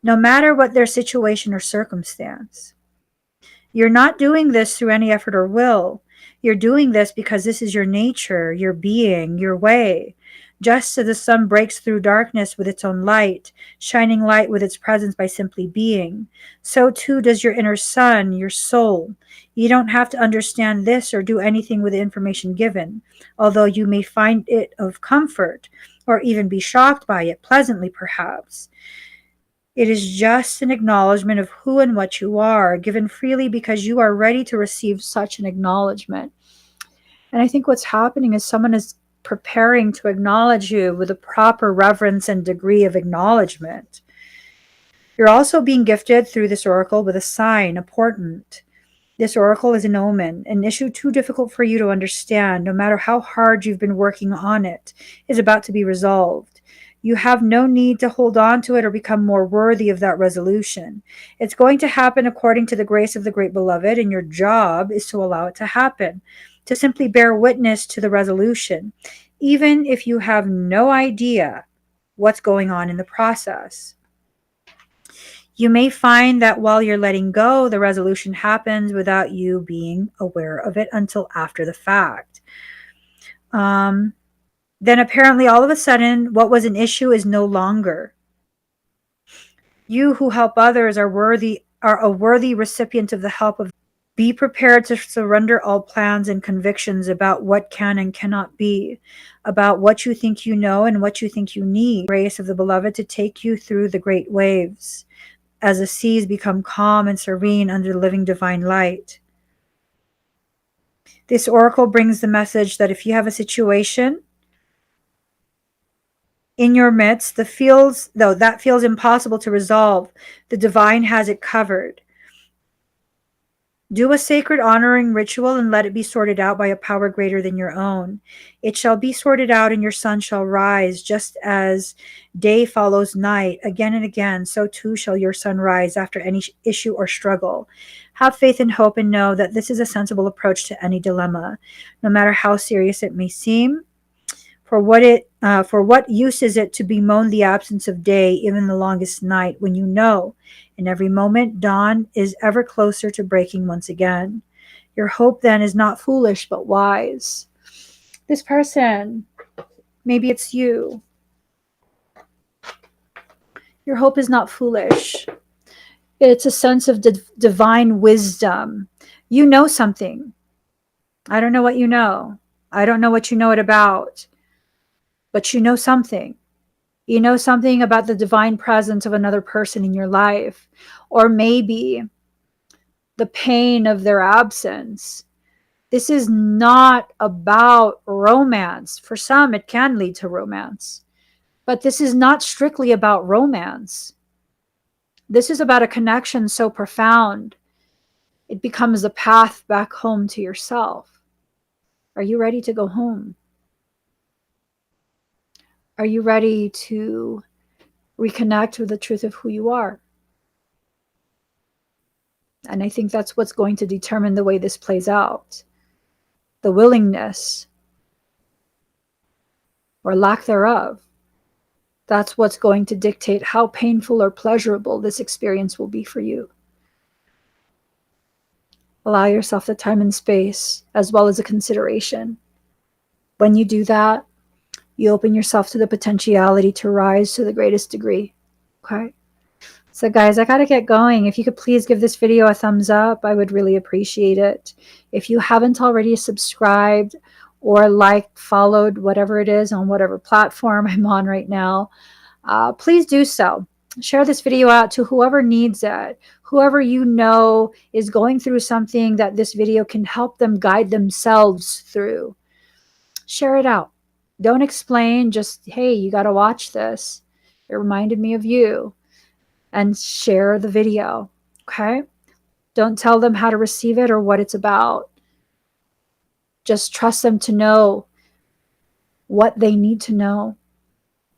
no matter what their situation or circumstance. You're not doing this through any effort or will. You're doing this because this is your nature, your being, your way. Just as the sun breaks through darkness with its own light, shining light with its presence by simply being, so too does your inner sun, your soul. You don't have to understand this or do anything with the information given, although you may find it of comfort or even be shocked by it, pleasantly perhaps. It is just an acknowledgement of who and what you are, given freely because you are ready to receive such an acknowledgement. And I think what's happening is someone is preparing to acknowledge you with a proper reverence and degree of acknowledgement. You're also being gifted through this oracle with a sign, a portent. This oracle is an omen, an issue too difficult for you to understand, no matter how hard you've been working on it, is about to be resolved. You have no need to hold on to it or become more worthy of that resolution. It's going to happen according to the grace of the great beloved, and your job is to allow it to happen, to simply bear witness to the resolution, even if you have no idea what's going on in the process. You may find that while you're letting go, the resolution happens without you being aware of it until after the fact. Then apparently all of a sudden, what was an issue is no longer. You who help others are a worthy recipient of the help of. Be prepared to surrender all plans and convictions about what can and cannot be, about what you think you know and what you think you need. Grace of the beloved to take you through the great waves as the seas become calm and serene under the living divine light. This oracle brings the message that if you have a situation in your midst that feels impossible to resolve, the divine has it covered. Do a sacred honoring ritual and let it be sorted out by a power greater than your own. It shall be sorted out and your sun shall rise, just as day follows night again and again, so too shall your sun rise after any issue or struggle. Have faith and hope and know that this is a sensible approach to any dilemma, no matter how serious it may seem. For what use is it to bemoan the absence of day, even the longest night, when you know in every moment dawn is ever closer to breaking once again? Your hope then is not foolish, but wise. This person, maybe it's you. Your hope is not foolish. It's a sense of divine wisdom. You know something. I don't know what you know. I don't know what you know it about. But you know something. You know something about the divine presence of another person in your life, or maybe the pain of their absence. This is not about romance. For some, it can lead to romance, but this is not strictly about romance. This is about a connection so profound, it becomes a path back home to yourself. Are you ready to go home? Are you ready to reconnect with the truth of who you are? And I think that's what's going to determine the way this plays out. The willingness or lack thereof. That's what's going to dictate how painful or pleasurable this experience will be for you. Allow yourself the time and space, as well as a consideration. When you do that, you open yourself to the potentiality to rise to the greatest degree. Okay? So guys, I gotta get going. If you could please give this video a thumbs up, I would really appreciate it. If you haven't already subscribed or liked, followed, whatever it is on whatever platform I'm on right now, please do so. Share this video out to whoever needs it, whoever you know is going through something that this video can help them guide themselves through. Share it out. Don't explain, just, hey, you got to watch this. It reminded me of you. And share the video, okay? Don't tell them how to receive it or what it's about. Just trust them to know what they need to know.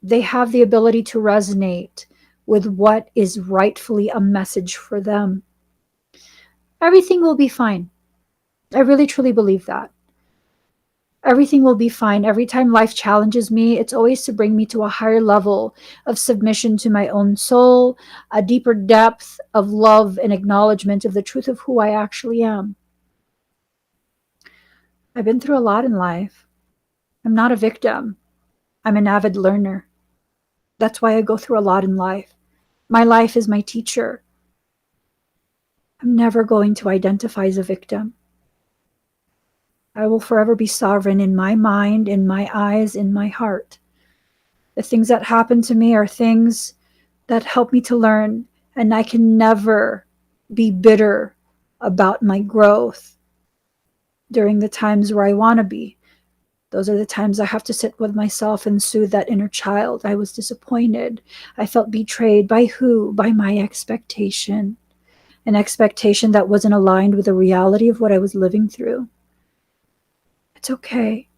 They have the ability to resonate with what is rightfully a message for them. Everything will be fine. I really, truly believe that. Everything will be fine. Every time life challenges me, it's always to bring me to a higher level of submission to my own soul, a deeper depth of love and acknowledgement of the truth of who I actually am. I've been through a lot in life. I'm not a victim. I'm an avid learner. That's why I go through a lot in life. My life is my teacher. I'm never going to identify as a victim. I will forever be sovereign in my mind, in my eyes, in my heart. The things that happen to me are things that help me to learn, and I can never be bitter about my growth during the times where I want to be. Those are the times I have to sit with myself and soothe that inner child. I was disappointed. I felt betrayed. By who? By my expectation. An expectation that wasn't aligned with the reality of what I was living through. It's okay.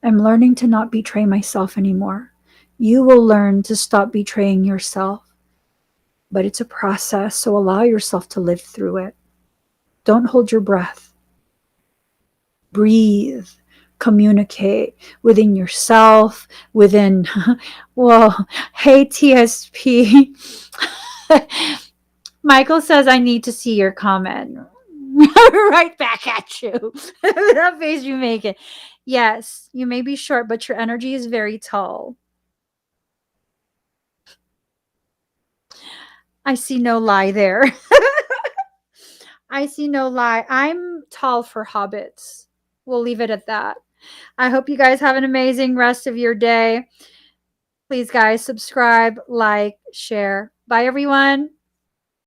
I'm learning to not betray myself anymore. You will learn to stop betraying yourself, but it's a process, so allow yourself to live through it. Don't hold your breath. Breathe. Communicate within yourself, within, well, hey, TSP. Michael says, I need to see your comment. Right back at you. That face you make it. Yes, you may be short, but your energy is very tall. I see no lie there. I see no lie. I'm tall for hobbits. We'll leave it at that. I hope you guys have an amazing rest of your day. Please, guys, subscribe, like, share. Bye, everyone.